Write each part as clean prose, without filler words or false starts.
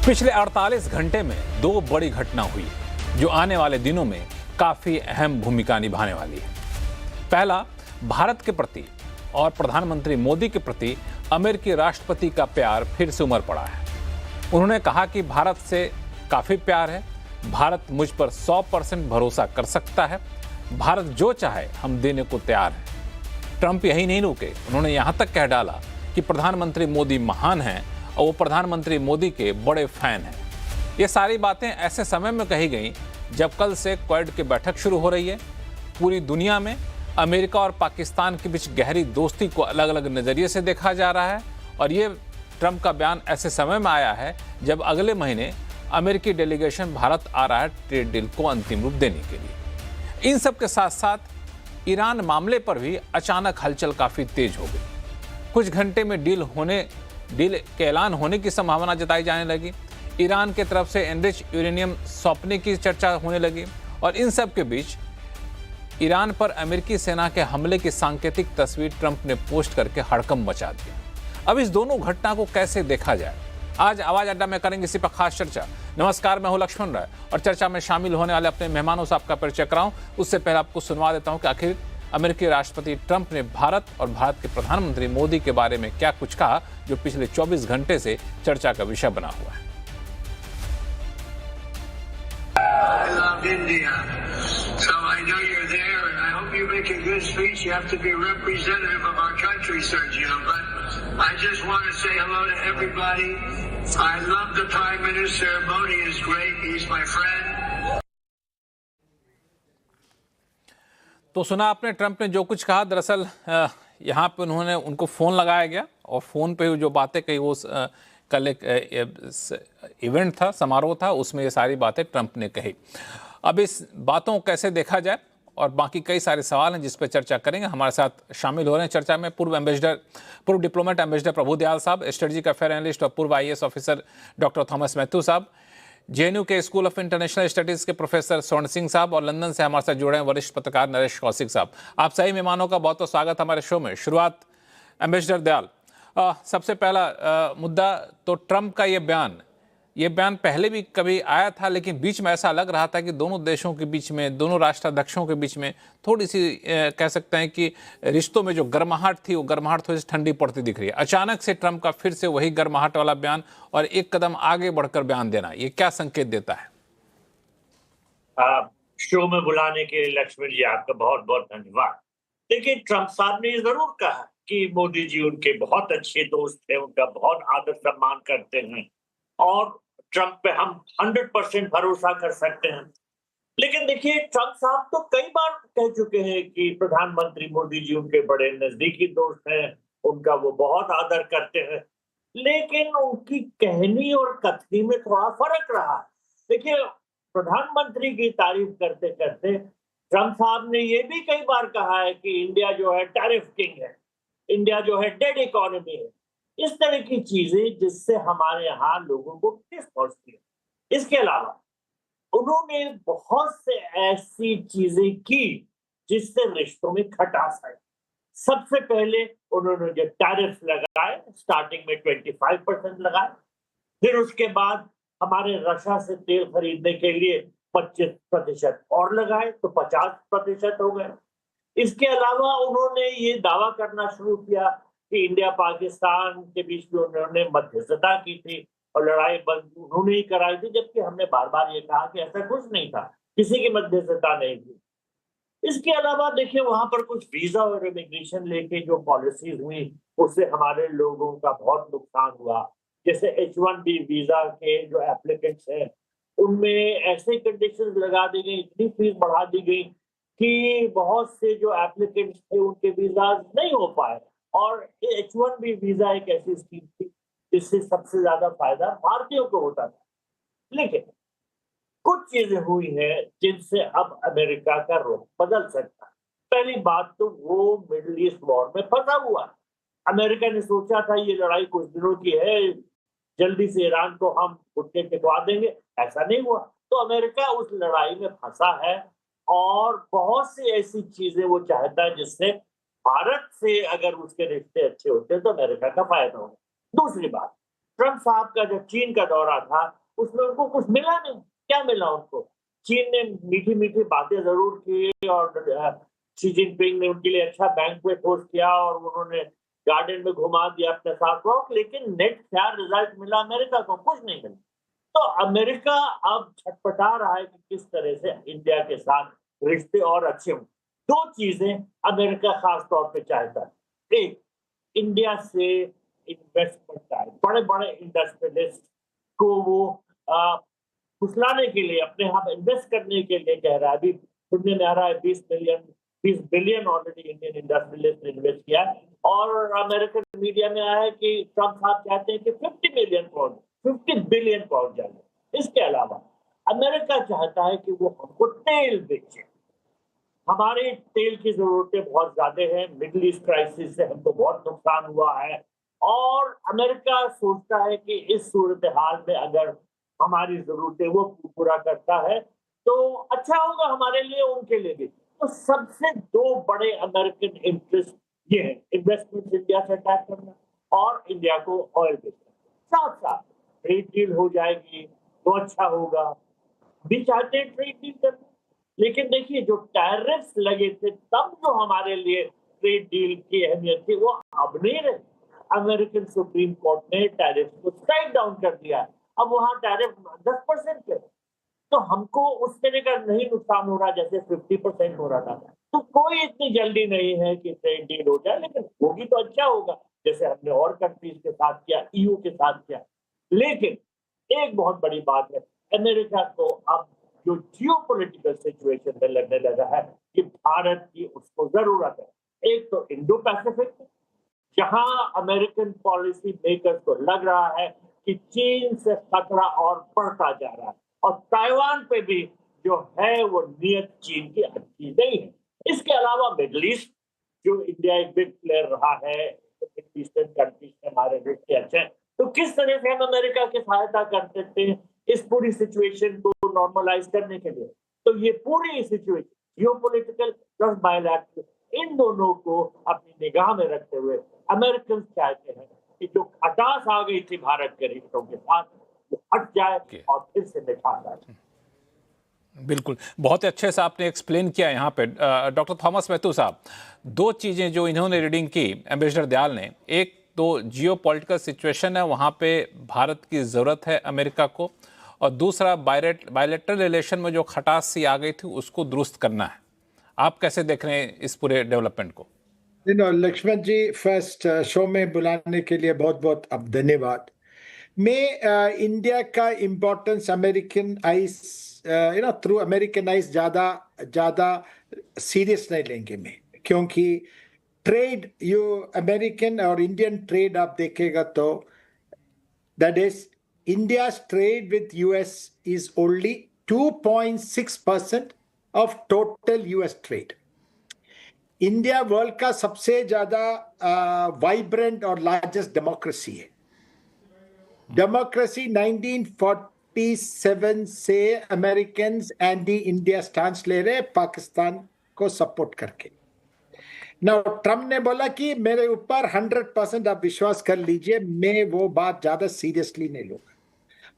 पिछले 48 घंटे में दो बड़ी घटना हुई जो आने वाले दिनों में काफी अहम भूमिका निभाने वाली है। पहला, भारत के प्रति और प्रधानमंत्री मोदी के प्रति अमेरिकी राष्ट्रपति का प्यार फिर से उमड़ पड़ा है। उन्होंने कहा कि भारत से काफी प्यार है, भारत मुझ पर 100% भरोसा कर सकता है, भारत जो चाहे हम देने को तैयार है। ट्रंप यही नहीं रुके, उन्होंने यहां तक कह डाला कि प्रधानमंत्री मोदी महान हैं और वो प्रधानमंत्री मोदी के बड़े फैन हैं। ये सारी बातें ऐसे समय में कही गई जब कल से क्वाड की बैठक शुरू हो रही है। पूरी दुनिया में अमेरिका और पाकिस्तान के बीच गहरी दोस्ती को अलग अलग नज़रिए से देखा जा रहा है और ये ट्रंप का बयान ऐसे समय में आया है जब अगले महीने अमेरिकी डेलीगेशन भारत आ रहा है ट्रेड डील को अंतिम रूप देने के लिए। इन सब के साथ साथ ईरान मामले पर भी अचानक हलचल काफ़ी तेज हो गई। कुछ घंटे में डील के ऐलान होने की संभावना जताई जाने लगी। ईरान की तरफ से एनरिच यूरेनियम सौंपने की चर्चा होने लगी और इन सब के बीच ईरान पर अमेरिकी सेना के हमले की सांकेतिक तस्वीर ट्रंप ने पोस्ट करके हड़कंप मचा दिया। अब इस दोनों घटना को कैसे देखा जाए, आज आवाज अड्डा में करेंगे इसी पर खास चर्चा। नमस्कार, मैं हूं लक्ष्मण राय और चर्चा में शामिल होने वाले अपने मेहमानों से आपका परिचय कराऊं उससे पहले आपको सुनवा देता हूं कि आखिर अमेरिकी राष्ट्रपति ट्रंप ने भारत और भारत के प्रधानमंत्री मोदी के बारे में क्या कुछ कहा जो पिछले 24 घंटे से चर्चा का विषय बना हुआ है। तो सुना आपने ट्रंप ने जो कुछ कहा। दरअसल यहाँ पे उनको फ़ोन लगाया गया और फ़ोन पे जो बातें कही वो कल एक इवेंट था, समारोह था, उसमें ये सारी बातें ट्रंप ने कही। अब इस बातों को कैसे देखा जाए और बाकी कई सारे सवाल हैं जिस पर चर्चा करेंगे। हमारे साथ शामिल हो रहे हैं चर्चा में पूर्व डिप्लोमेट एम्बेसडर प्रभु दयाल साहब, स्ट्रेटेजिक अफेयर एनालिस्ट और पूर्व IAS officer doctor Thomas Matthew साहब, JNU के स्कूल ऑफ इंटरनेशनल स्टडीज के प्रोफेसर स्वर्ण सिंह साहब और लंदन से हमारे साथ जुड़े हैं वरिष्ठ पत्रकार नरेश कौशिक साहब। आप सही मेहमानों का बहुत बहुत स्वागत हमारे शो में। शुरुआत एम्बेसडर दयाल, सबसे पहला मुद्दा तो ट्रंप का ये बयान पहले भी कभी आया था लेकिन बीच में ऐसा लग रहा था कि दोनों देशों के बीच में, दोनों राष्ट्राध्यक्षों के बीच में थोड़ी सी कह सकते हैं कि रिश्तों में जो गर्माहट थी वो गर्माहट थोड़ी सी ठंडी पड़ती दिख रही है। अचानक से ट्रंप का फिर से वही गर्माहट वाला बयान और एक कदम आगे बढ़कर बयान देना, ये क्या संकेत देता है? शो में बुलाने के लिए लक्ष्मण जी आपका बहुत बहुत धन्यवाद। देखिए, ट्रंप साहब ने जरूर कहा कि मोदी जी उनके बहुत अच्छे दोस्त हैं, उनका बहुत आदर सम्मान करते हैं और ट्रंप पे हम 100% भरोसा कर सकते हैं। लेकिन देखिए, ट्रंप साहब तो कई बार कह चुके हैं कि प्रधानमंत्री मोदी जी उनके बड़े नजदीकी दोस्त हैं, उनका वो बहुत आदर करते हैं। लेकिन उनकी कहनी और कथनी में थोड़ा फर्क रहा है। देखिए, प्रधानमंत्री की तारीफ करते करते ट्रंप साहब ने ये भी कई बार कहा है कि इंडिया जो है टैरिफ किंग है, इंडिया जो है डेड इकोनॉमी है, इस तरह की चीजें जिससे हमारे यहाँ लोगों को ठेस पहुंचती है। इसके अलावा उन्होंने बहुत से ऐसी चीजें की जिससे रिश्तों में खटास आई। सबसे पहले उन्होंने जो टैरिफ लगाए, स्टार्टिंग में 25% लगाए, फिर उसके बाद हमारे रशिया से तेल खरीदने के लिए 25% और लगाए तो 50% हो गए। इसके अलावा उन्होंने ये दावा करना शुरू किया कि इंडिया पाकिस्तान के बीच में उन्होंने मध्यस्थता की थी और लड़ाई बंद उन्होंने ही कराई थी, जबकि हमने बार बार ये कहा कि ऐसा कुछ नहीं था, किसी की मध्यस्थता नहीं थी। इसके अलावा देखिए, वहां पर कुछ वीजा और इमिग्रेशन लेके जो पॉलिसीज हुई उससे हमारे लोगों का बहुत नुकसान हुआ। जैसे H1B वीजा के जो एप्लीकेंट्स हैं उनमें ऐसे कंडीशंस लगा दी गई, इतनी फीस बढ़ा दी गई कि बहुत से जो एप्लीकेंट्स थे उनके वीजा नहीं हो पाए। और H1B वीजा एक ऐसी स्कीम थी जिससे सबसे ज्यादा फायदा भारतीयों को होता था। लेकिन कुछ चीजें हुई हैं जिनसे अब अमेरिका का रुख बदल सकता है। पहली बात तो वो मिडिल ईस्ट वॉर में फंसा हुआ। अमेरिका ने सोचा था ये लड़ाई कुछ दिनों की है, जल्दी से ईरान को हम घुटने टिकवा देंगे, ऐसा नहीं हुआ। तो अमेरिका उस लड़ाई में फंसा है और बहुत सी ऐसी चीजें वो चाहता है जिससे भारत से अगर उसके रिश्ते अच्छे होते हैं तो अमेरिका का फायदा होगा। दूसरी बात, ट्रम्प साहब का जब चीन का दौरा था, उसमें उनको कुछ मिला नहीं। क्या मिला उनको? चीन ने मीठी-मीठी बातें ज़रूर की और शी जिनपिंग ने उनके लिए अच्छा बैंक्वेट होस्ट किया और उन्होंने गार्डन में घुमा दिया अपने साथ को, लेकिन नेट क्या रिजल्ट मिला अमेरिका को? कुछ नहीं मिला। तो अमेरिका अब छटपटा रहा है कि किस तरह से इंडिया के साथ रिश्ते और अच्छे हों। 2 चीज़ें अमेरिका खास तौर पे चाहता है। एक, इंडिया से इन्वेस्टमेंट का है। बड़े-बड़े इंडस्ट्रियलिस्ट को वो अ, फुसलाने के लिए, अपने यहाँ पे इन्वेस्ट करने के लिए कह रहा है। अभी सुनने में आ रहा है 20 बिलियन ऑलरेडी इंडियन इंडस्ट्रियलिस्ट ने इन्वेस्ट किया है और अमेरिकन मीडिया में आया है कि ट्रम्प साहब चाहते हैं कि 50 बिलियन पहुंच जाए। इसके अलावा अमेरिका चाहता है कि वो हमको तेल बेचे। हमारे तेल की ज़रूरतें बहुत ज़्यादा हैं, मिडल ईस्ट क्राइसिस से हमको बहुत नुकसान हुआ है और अमेरिका सोचता है कि इस सूरत-ए-हाल में अगर हमारी ज़रूरतें वो पूरा करता है, तो अच्छा होगा हमारे लिए, उनके लिए भी। तो सबसे 2 बड़े अमेरिकन इंटरेस्ट ये हैं, इन्वेस्टमेंट इंडिया से अटैक करना और इंडिया को ऑयल बेचना। साथ-साथ ट्रेड डील हो जाएगी, तो अच्छा होगा। भी चाहते हैं ट्रेड डील करना। लेकिन देखिए जो टैरिफ्स लगे थे तब जो हमारे लिए ट्रेड डील की अहमियत थी वो अब नहीं रही। अमेरिकन सुप्रीम कोर्ट ने टैरिफ को स्ट्राइक डाउन कर दिया है। अब वहाँ टैरिफ 10% है। तो हमको उस तरह का नहीं नुकसान हो रहा जैसे 50% हो रहा था। तो कोई इतनी जल्दी नहीं है कि ट्रेड डील हो जाए, लेकिन होगी तो अच्छा होगा जैसे हमने और कंट्रीज के साथ किया, ईयू के साथ किया। लेकिन एक बहुत बड़ी बात है, अमेरिका को अब जो जियोपॉलिटिकल सिचुएशन में लगने लगा है कि भारत की उसको जरूरत है। एक तो इंडो पैसिफिक, जहां अमेरिकन पॉलिसी मेकर्स को लग रहा है कि चीन से खतरा और बढ़ता जा रहा है और ताइवान पे भी जो है वो नियत चीन की अच्छी नहीं है। इसके अलावा मिडल ईस्ट, जो इंडिया एक बिग प्लेयर रहा है, मिडल ईस्टर्न कंट्रीज से हमारे रिश्ते अच्छे हैं, तो किस तरह से हम अमेरिका की सहायता कर सकते हैं इस पूरी सिचुएशन को नॉर्मलाइज करने के लिए? तो ये पूरी सिचुएशन जियोपॉलिटिकल प्लस बायलैटरल, इन दोनों को अपनी निगाह में रखते हुए अमेरिकन चाहते हैं कि जो खटास आ गई थी भारत के रिश्तों के साथ वो हट जाए और फिर से मिठास आ जाए। बिल्कुल, बहुत ही अच्छे से आपने एक्सप्लेन किया यहाँ पे। डॉक्टर थॉमस महतो साहब, 2 चीज़ें जो इन्होंने रीडिंग की एम्बेसडर दयाल ने, एक तो जियोपॉलिटिकल सिचुएशन है, वहाँ पे भारत की ज़रूरत है अमेरिका को, और दूसरा बायलैटरल रिलेशन में जो खटास सी आ गई थी उसको दुरुस्त करना है। आप कैसे देख रहे हैं इस पूरे डेवलपमेंट को? लक्ष्मण जी, फर्स्ट शो में बुलाने के लिए बहुत बहुत अब धन्यवाद। मैं इंडिया का importance American ice through American ice ज़्यादा सीरियस नहीं लेंगे में, क्योंकि ट्रेड अमेरिकन और इंडियन ट्रेड आप देखेगा तो that is India's trade with US is only 2.6% of total US trade. India world का सबसे ज्यादा वाइब्रेंट और लार्जेस्ट डेमोक्रेसी है। डेमोक्रेसी 1947 से अमेरिकन एंटी इंडिया स्टांस ले रहे पाकिस्तान को सपोर्ट करके। ना ट्रम्प ने बोला कि मेरे ऊपर 100% आप विश्वास कर लीजिए, मैं वो बात ज्यादा सीरियसली नहीं लूंगा।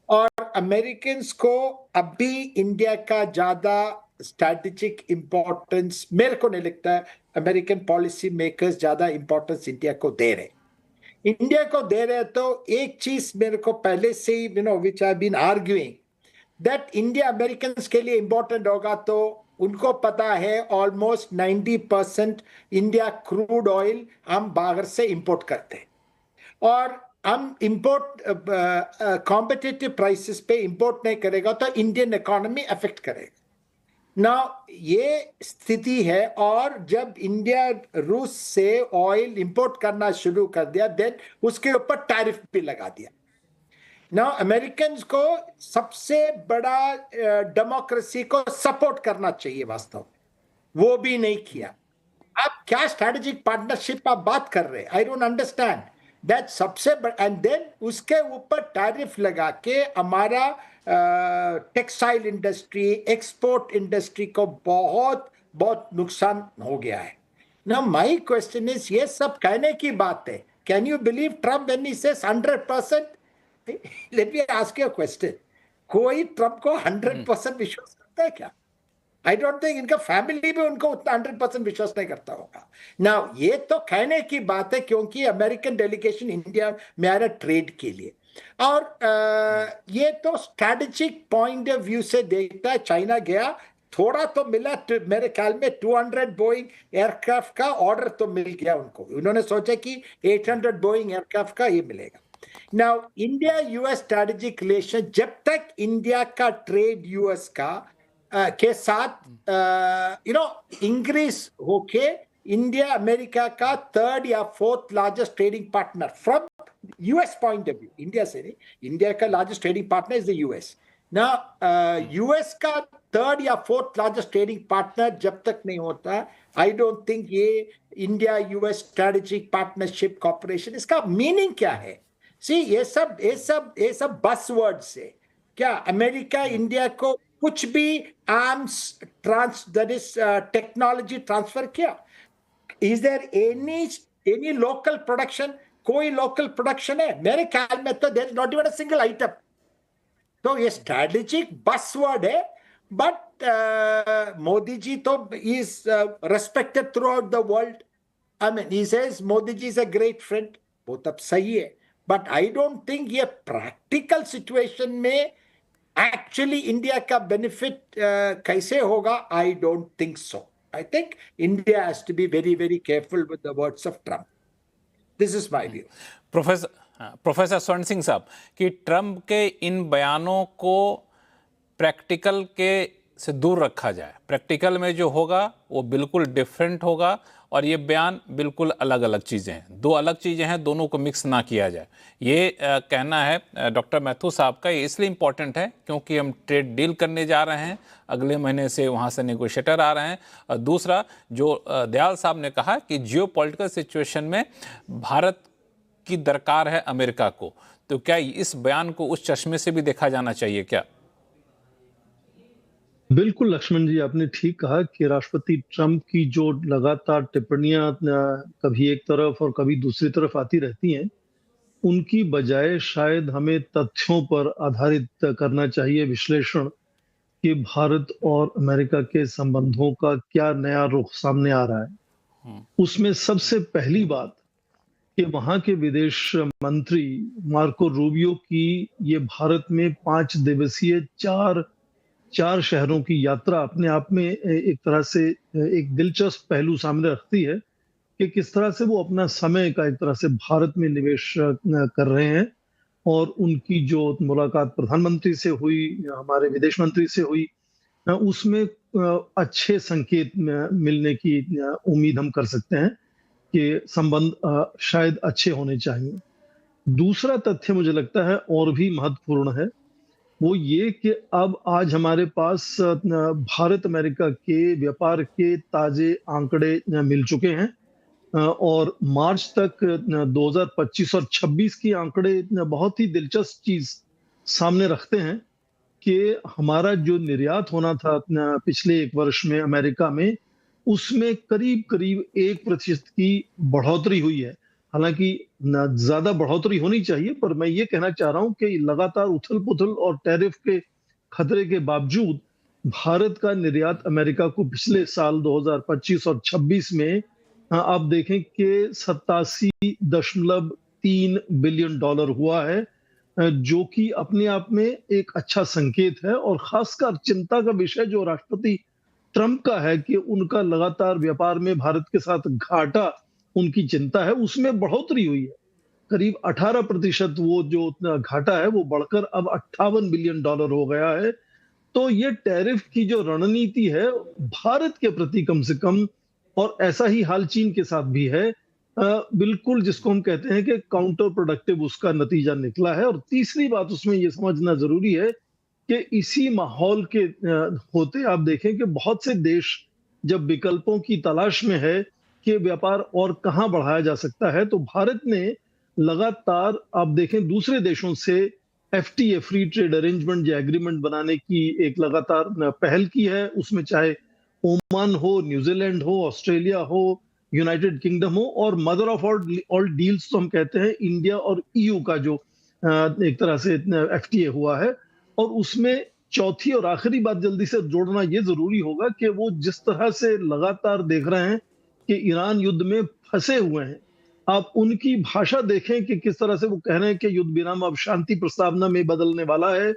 और अमेरिकन्स को अभी इंडिया का ज्यादा स्ट्रैटेजिक इंपॉर्टेंस मेरे को नहीं लगता है। अमेरिकन पॉलिसी मेकर्स ज्यादा इंपॉर्टेंस इंडिया को दे रहे तो एक चीज मेरे को पहले से ही which I been arguing that India Americans के लिए इंपॉर्टेंट होगा, तो उनको पता है ऑलमोस्ट 90% इंडिया क्रूड ऑयल हम बाहर से इंपोर्ट करते हैं और हम इंपोर्ट कॉम्पिटिटिव प्राइसेस पे इंपोर्ट नहीं करेगा तो इंडियन इकोनॉमी अफेक्ट करेगा ना, ये स्थिति है। और जब इंडिया रूस से ऑयल इंपोर्ट करना शुरू कर दिया, देन उसके ऊपर टैरिफ भी लगा दिया ना। अमेरिकन को सबसे बड़ा डेमोक्रेसी को सपोर्ट करना चाहिए वास्तव में, वो भी नहीं किया। आप क्या स्ट्रैटेजिक पार्टनरशिप आप बात कर रहे हैं? I don't understand that. सबसे एंड देन उसके ऊपर टैरिफ लगा के हमारा टेक्सटाइल इंडस्ट्री, एक्सपोर्ट इंडस्ट्री को बहुत बहुत नुकसान हो गया है ना। माय क्वेश्चन इज, ये सब कहने की बात है, can you believe Trump when he says 100%? Let me ask you a question, कोई ट्रम्प को 100% विश्वास करता है क्या? आई डोंट थिंक इनका फैमिली भी उनको उतना 100% विश्वास नहीं करता होगा ना। ये तो कहने की बात है क्योंकि अमेरिकन डेलीगेशन इंडिया में आ रहा ट्रेड के लिए, और ये तो स्ट्रैटेजिक पॉइंट ऑफ व्यू से देखता है। चाइना गया, थोड़ा तो मिला, मेरे ख्याल में 200 बोइंग एयरक्राफ्ट का ऑर्डर तो मिल गया उनको। उन्होंने सोचा कि 800 बोइंग एयरक्राफ्ट का ये मिलेगा। Now India US strategic relation, जब तक इंडिया का ट्रेड यूएस का के साथ इंक्रीज होके इंडिया अमेरिका का 3rd या 4th largest trading partner from US point of view, India से नहीं, इंडिया का largest trading partner is the US ना। यूएस का 3rd या 4th लार्जेस्ट ट्रेडिंग पार्टनर जब तक नहीं होता, आई डोंट थिंक ये India US strategic partnership corporation, इसका मीनिंग क्या है? सी ये सब बस वर्ड्स है क्या? अमेरिका इंडिया को कुछ भी arms that is technology transfer किया? Is there any local production? कोई लोकल प्रोडक्शन है? मेरे ख्याल में तो there is not even a single item. तो ये स्ट्रैटेजिक बसवर्ड है, बट मोदी जी तो is respected throughout the world. I mean he says Modi ji is a great friend, वो तब सही है, बट आई डोंट थिंक ये प्रैक्टिकल सिचुएशन में एक्चुअली इंडिया का बेनिफिट कैसे होगा। I don't think so. I think India has to be very very careful with the words of Trump. This is my view. Professor Swaran Singh साहब, कि Trump के इन बयानों को प्रैक्टिकल के से दूर रखा जाए, प्रैक्टिकल में जो होगा वो बिल्कुल डिफरेंट होगा, और ये बयान बिल्कुल अलग अलग चीज़ें हैं, दो अलग चीज़ें हैं, दोनों को मिक्स ना किया जाए। ये कहना है डॉक्टर मैथ्यू साहब का। ये इसलिए इम्पॉर्टेंट है क्योंकि हम ट्रेड डील करने जा रहे हैं, अगले महीने से वहाँ से नेगोशिएटर आ रहे हैं। और दूसरा, जो दयाल साहब ने कहा कि जियोपॉलिटिकल सिचुएशन में भारत की दरकार है अमेरिका को, तो क्या इस बयान को उस चश्मे से भी देखा जाना चाहिए क्या? बिल्कुल लक्ष्मण जी, आपने ठीक कहा कि राष्ट्रपति ट्रंप की जो लगातार टिप्पणियां कभी एक तरफ और कभी दूसरी तरफ आती रहती हैं, उनकी बजाय शायद हमें तथ्यों पर आधारित करना चाहिए विश्लेषण कि भारत और अमेरिका के संबंधों का क्या नया रुख सामने आ रहा है। उसमें सबसे पहली बात कि वहां के विदेश मंत्री मार्को रूबियो की ये भारत में 5 दिवसीय चार शहरों की यात्रा अपने आप में एक तरह से एक दिलचस्प पहलू सामने रखती है कि किस तरह से वो अपना समय का एक तरह से भारत में निवेश कर रहे हैं। और उनकी जो मुलाकात प्रधानमंत्री से हुई, हमारे विदेश मंत्री से हुई, उसमें अच्छे संकेत मिलने की उम्मीद हम कर सकते हैं कि संबंध शायद अच्छे होने चाहिए। दूसरा तथ्य मुझे लगता है और भी महत्वपूर्ण है, वो ये कि अब आज हमारे पास भारत अमेरिका के व्यापार के ताजे आंकड़े मिल चुके हैं, और मार्च तक 2025 और 26 की आंकड़े बहुत ही दिलचस्प चीज सामने रखते हैं कि हमारा जो निर्यात होना था पिछले एक वर्ष में अमेरिका में, उसमें करीब करीब 1% की बढ़ोतरी हुई है। हालांकि ज्यादा बढ़ोतरी होनी चाहिए, पर मैं ये कहना चाह रहा हूं कि लगातार उथल पुथल और टैरिफ के खतरे के बावजूद भारत का निर्यात अमेरिका को पिछले साल 2025 और 26 में आप देखें कि 87.3 बिलियन डॉलर हुआ है, जो कि अपने आप में एक अच्छा संकेत है। और खासकर चिंता का विषय जो राष्ट्रपति ट्रंप का है कि उनका लगातार व्यापार में भारत के साथ घाटा उनकी चिंता है, उसमें बढ़ोतरी हुई है। करीब 18% वो जो घाटा है वो बढ़कर अब 58 बिलियन डॉलर हो गया है। तो ये टैरिफ की जो रणनीति है भारत के प्रति कम से कम, और ऐसा ही हाल चीन के साथ भी है, बिल्कुल जिसको हम कहते हैं कि काउंटर प्रोडक्टिव उसका नतीजा निकला है। और तीसरी बात उसमें ये समझना जरूरी है कि इसी माहौल के होते आप देखें कि बहुत से देश जब विकल्पों की तलाश में है कि व्यापार और कहां बढ़ाया जा सकता है, तो भारत ने लगातार आप देखें दूसरे देशों से FTA फ्री ट्रेड अरेंजमेंट या एग्रीमेंट बनाने की एक लगातार पहल की है। उसमें चाहे ओमान हो, न्यूजीलैंड हो, ऑस्ट्रेलिया हो, यूनाइटेड किंगडम हो, और मदर ऑफ ऑल डील्स तो हम कहते हैं इंडिया और EU का जो एक तरह से FTA हुआ है, और उसमें चौथी और आखिरी बात जल्दी से जोड़ना ये जरूरी होगा कि वो जिस तरह से लगातार देख रहे हैं कि ईरान युद्ध में फंसे हुए हैं, आप उनकी भाषा देखें कि किस तरह से वो कह रहे हैं कि युद्ध विराम अब शांति प्रस्तावना में बदलने वाला है।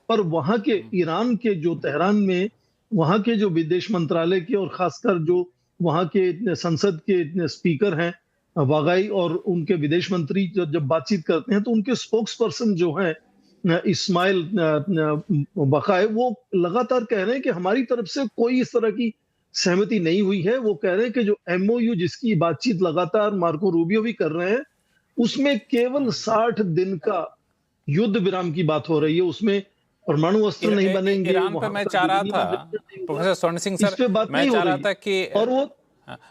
पर वहां के ईरान के जो तेहरान में वहां के जो विदेश मंत्रालय के और खासकर जो वहां के संसद के स्पीकर हैं वागाई, और उनके विदेश मंत्री जब बातचीत करते हैं तो उनके स्पोक्स पर्सन जो हैं इस्माइल बकाए, वो लगातार कह रहे हैं कि हमारी तरफ से कोई इस तरह की सहमति नहीं हुई है। वो कह रहे हैं कि जो MOU जिसकी बातचीत लगातार मार्को रूबियो भी कर रहे हैं, उसमें केवल 60 दिन का युद्ध विराम की बात हो रही है, उसमें परमाणु अस्त्र नहीं बनेंगे। ईरान पे मैं चाह रहा था प्रोफेसर स्वर्ण सिंह सर, मैं चाह रहा था कि और वो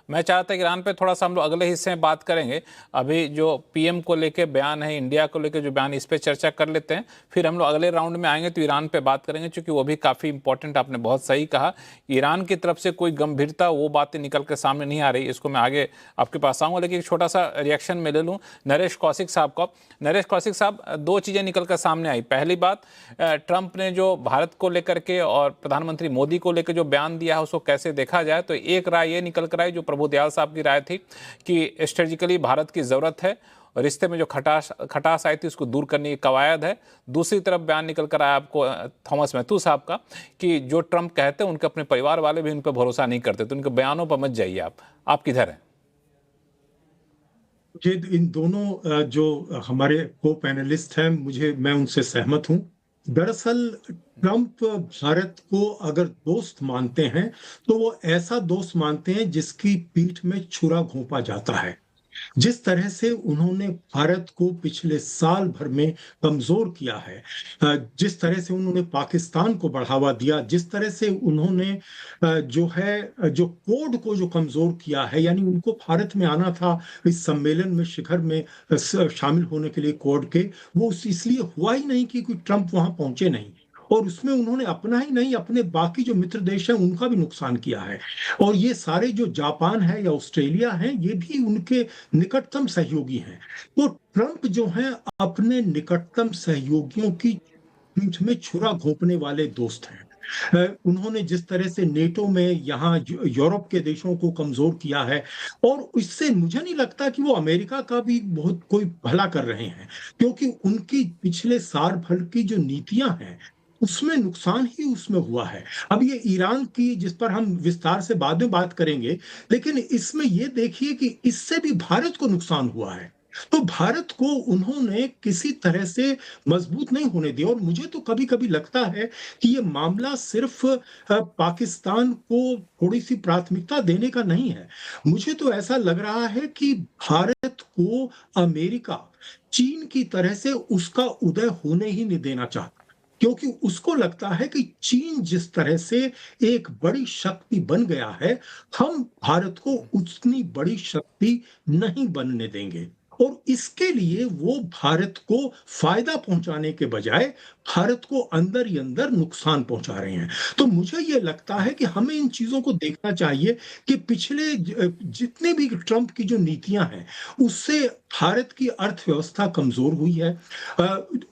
मैं चाहता कि ईरान पे थोड़ा सा हम लोग अगले हिस्से में बात करेंगे। अभी जो PM को लेके बयान है, इंडिया को लेके जो बयान, इस पे चर्चा कर लेते हैं, फिर हम लोग अगले राउंड में आएंगे तो ईरान पे बात करेंगे, क्योंकि वो भी काफ़ी इंपॉर्टेंट, आपने बहुत सही कहा। ईरान की तरफ से कोई गंभीरता वो बातें निकल के सामने नहीं आ रही, इसको मैं आगे आपके पास आऊँगा। लेकिन एक छोटा सा रिएक्शन में ले लूँ नरेश कौशिक साहब का। नरेश कौशिक साहब, दो चीज़ें निकल कर सामने आई। पहली बात, ट्रंप ने जो भारत को लेकर के और प्रधानमंत्री मोदी को लेकर जो बयान दिया है उसको कैसे देखा जाए, तो एक राय ये निकल कर आई जो प्रभु दयाल साहब की राय थी कि स्ट्रेटेजिकली भारत की जरूरत है और रिश्ते में जो खटास आई थी उसको दूर करने की कवायद है। दूसरी तरफ बयान निकल कर आया आपको थॉमस मैथ्यू साहब का कि जो ट्रंप कहते हैं उनके अपने परिवार वाले भी उन पर भरोसा नहीं करते, तो उनके बयानों पर मत जाइए। आप किधर हैं? मुझे इन दोनों जो हमारे को पैनलिस्ट हैं, मैं उनसे सहमत हूं। दरअसल ट्रंप भारत को अगर दोस्त मानते हैं तो वो ऐसा दोस्त मानते हैं जिसकी पीठ में छुरा घोंपा जाता है। जिस तरह से उन्होंने भारत को पिछले साल भर में कमजोर किया है, जिस तरह से उन्होंने पाकिस्तान को बढ़ावा दिया, जिस तरह से उन्होंने जो कोड को जो कमजोर किया है, यानी उनको भारत में आना था इस सम्मेलन में, शिखर में शामिल होने के लिए कोड के, वो इसलिए हुआ ही नहीं कि ट्रंप वहां पहुंचे नहीं, और उसमें उन्होंने अपना ही नहीं अपने बाकी जो मित्र देश हैं उनका भी नुकसान किया है। और ये सारे जो जापान है या ऑस्ट्रेलिया है, ये भी उनके निकटतम सहयोगी हैं। तो ट्रंप जो हैं अपने निकटतम सहयोगियों की पीठ में छुरा घोंपने वाले दोस्त हैं। उन्होंने जिस तरह से नेटो में यहाँ यूरोप के देशों को कमजोर किया है, और इससे मुझे नहीं लगता कि वो अमेरिका का भी बहुत कोई भला कर रहे हैं, क्योंकि उनकी पिछले साल भर की जो नीतियां हैं उसमें नुकसान ही उसमें हुआ है। अब ये ईरान की, जिस पर हम विस्तार से बाद में बात करेंगे, लेकिन इसमें ये देखिए कि इससे भी भारत को नुकसान हुआ है। तो भारत को उन्होंने किसी तरह से मजबूत नहीं होने दिया। और मुझे तो कभी कभी लगता है कि ये मामला सिर्फ पाकिस्तान को थोड़ी सी प्राथमिकता देने का नहीं है। मुझे तो ऐसा लग रहा है कि भारत को अमेरिका चीन की तरह से उसका उदय होने ही नहीं देना चाहता, क्योंकि उसको लगता है कि चीन जिस तरह से एक बड़ी शक्ति बन गया है, हम भारत को उतनी बड़ी शक्ति नहीं बनने देंगे। और इसके लिए वो भारत को फायदा पहुंचाने के बजाय भारत को अंदर ही अंदर नुकसान पहुंचा रहे हैं। तो मुझे ये लगता है कि हमें इन चीजों को देखना चाहिए कि पिछले जितने भी ट्रंप की जो नीतियां हैं उससे भारत की अर्थव्यवस्था कमजोर हुई है।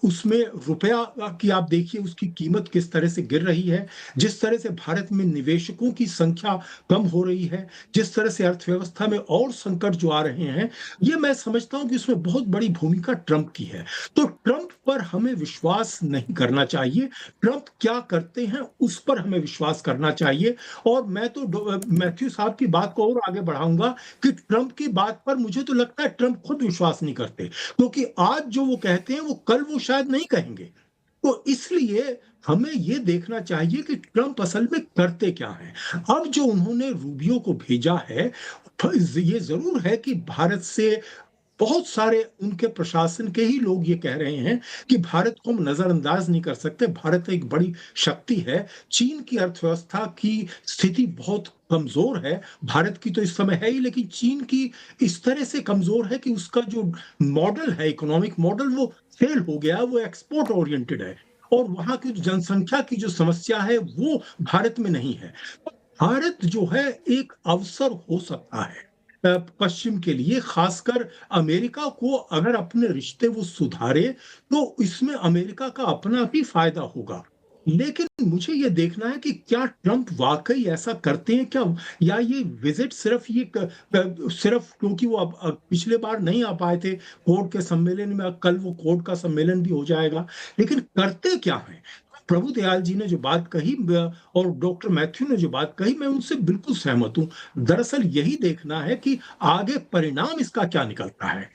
उसमें रुपया की आप देखिए उसकी कीमत किस तरह से गिर रही है, जिस तरह से भारत में निवेशकों की संख्या कम हो रही है, जिस तरह से अर्थव्यवस्था में और संकट जो आ रहे हैं, ये मैं समझता हूं कि इसमें बहुत बड़ी भूमिका ट्रंप की है। तो ट्रंप पर हमें विश्वास नहीं करना चाहिए, ट्रंप क्या करते हैं उस पर हमें विश्वास करना चाहिए। और मैं तो मैथ्यू साहब की बात को और आगे बढ़ाऊंगा कि ट्रंप की बात पर मुझे तो लगता है ट्रंप खुद विश्वास नहीं करते, क्योंकि आज जो वो कहते हैं वो कल वो शायद नहीं कहेंगे। तो इसलिए हमें ये देखना चाहिए कि ट्रंप असल में करते क्या हैं। अब जो उन्होंने रूबियो को भेजा है, ये जरूर है कि भारत से बहुत सारे उनके प्रशासन के ही लोग ये कह रहे हैं कि भारत को हम नजरअंदाज नहीं कर सकते, भारत एक बड़ी शक्ति है। चीन की अर्थव्यवस्था की स्थिति बहुत कमजोर है, भारत की तो इस समय है ही, लेकिन चीन की इस तरह से कमजोर है कि उसका जो मॉडल है, इकोनॉमिक मॉडल, वो फेल हो गया, वो एक्सपोर्ट ओरिएंटेड है, और वहां की जनसंख्या की जो समस्या है वो भारत में नहीं है। भारत जो है एक अवसर हो सकता है पश्चिम के लिए, खासकर अमेरिका को अगर अपने रिश्ते वो सुधारे तो इसमें अमेरिका का अपना भी फायदा होगा। लेकिन मुझे ये देखना है कि क्या ट्रंप वाकई ऐसा करते हैं क्या, या ये विजिट सिर्फ क्योंकि वो अब पिछले बार नहीं आ पाए थे कोर्ट के सम्मेलन में, कल वो कोर्ट का सम्मेलन भी हो जाएगा, लेकिन करते क्या है। प्रभु दयाल जी ने जो बात कही और डॉक्टर मैथ्यू ने जो बात कही, मैं उनसे बिल्कुल सहमत हूं। दरअसल यही देखना है कि आगे परिणाम इसका क्या निकलता है।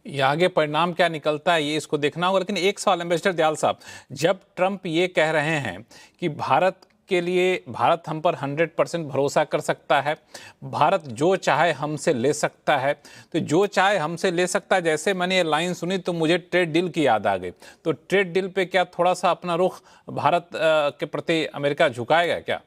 ये आगे परिणाम क्या निकलता है ये इसको देखना होगा। लेकिन एक सवाल एम्बेसडर दयाल साहब, जब ट्रंप ये कह रहे हैं कि भारत के लिए भारत हम पर 100% भरोसा कर सकता है, भारत जो चाहे हमसे ले सकता है, तो जो चाहे हमसे ले सकता है, जैसे मैंने ये लाइन सुनी तो मुझे ट्रेड डील की याद आ गई। तो ट्रेड डील पे क्या थोड़ा सा अपना रुख भारत के प्रति अमेरिका झुकाएगा क्या?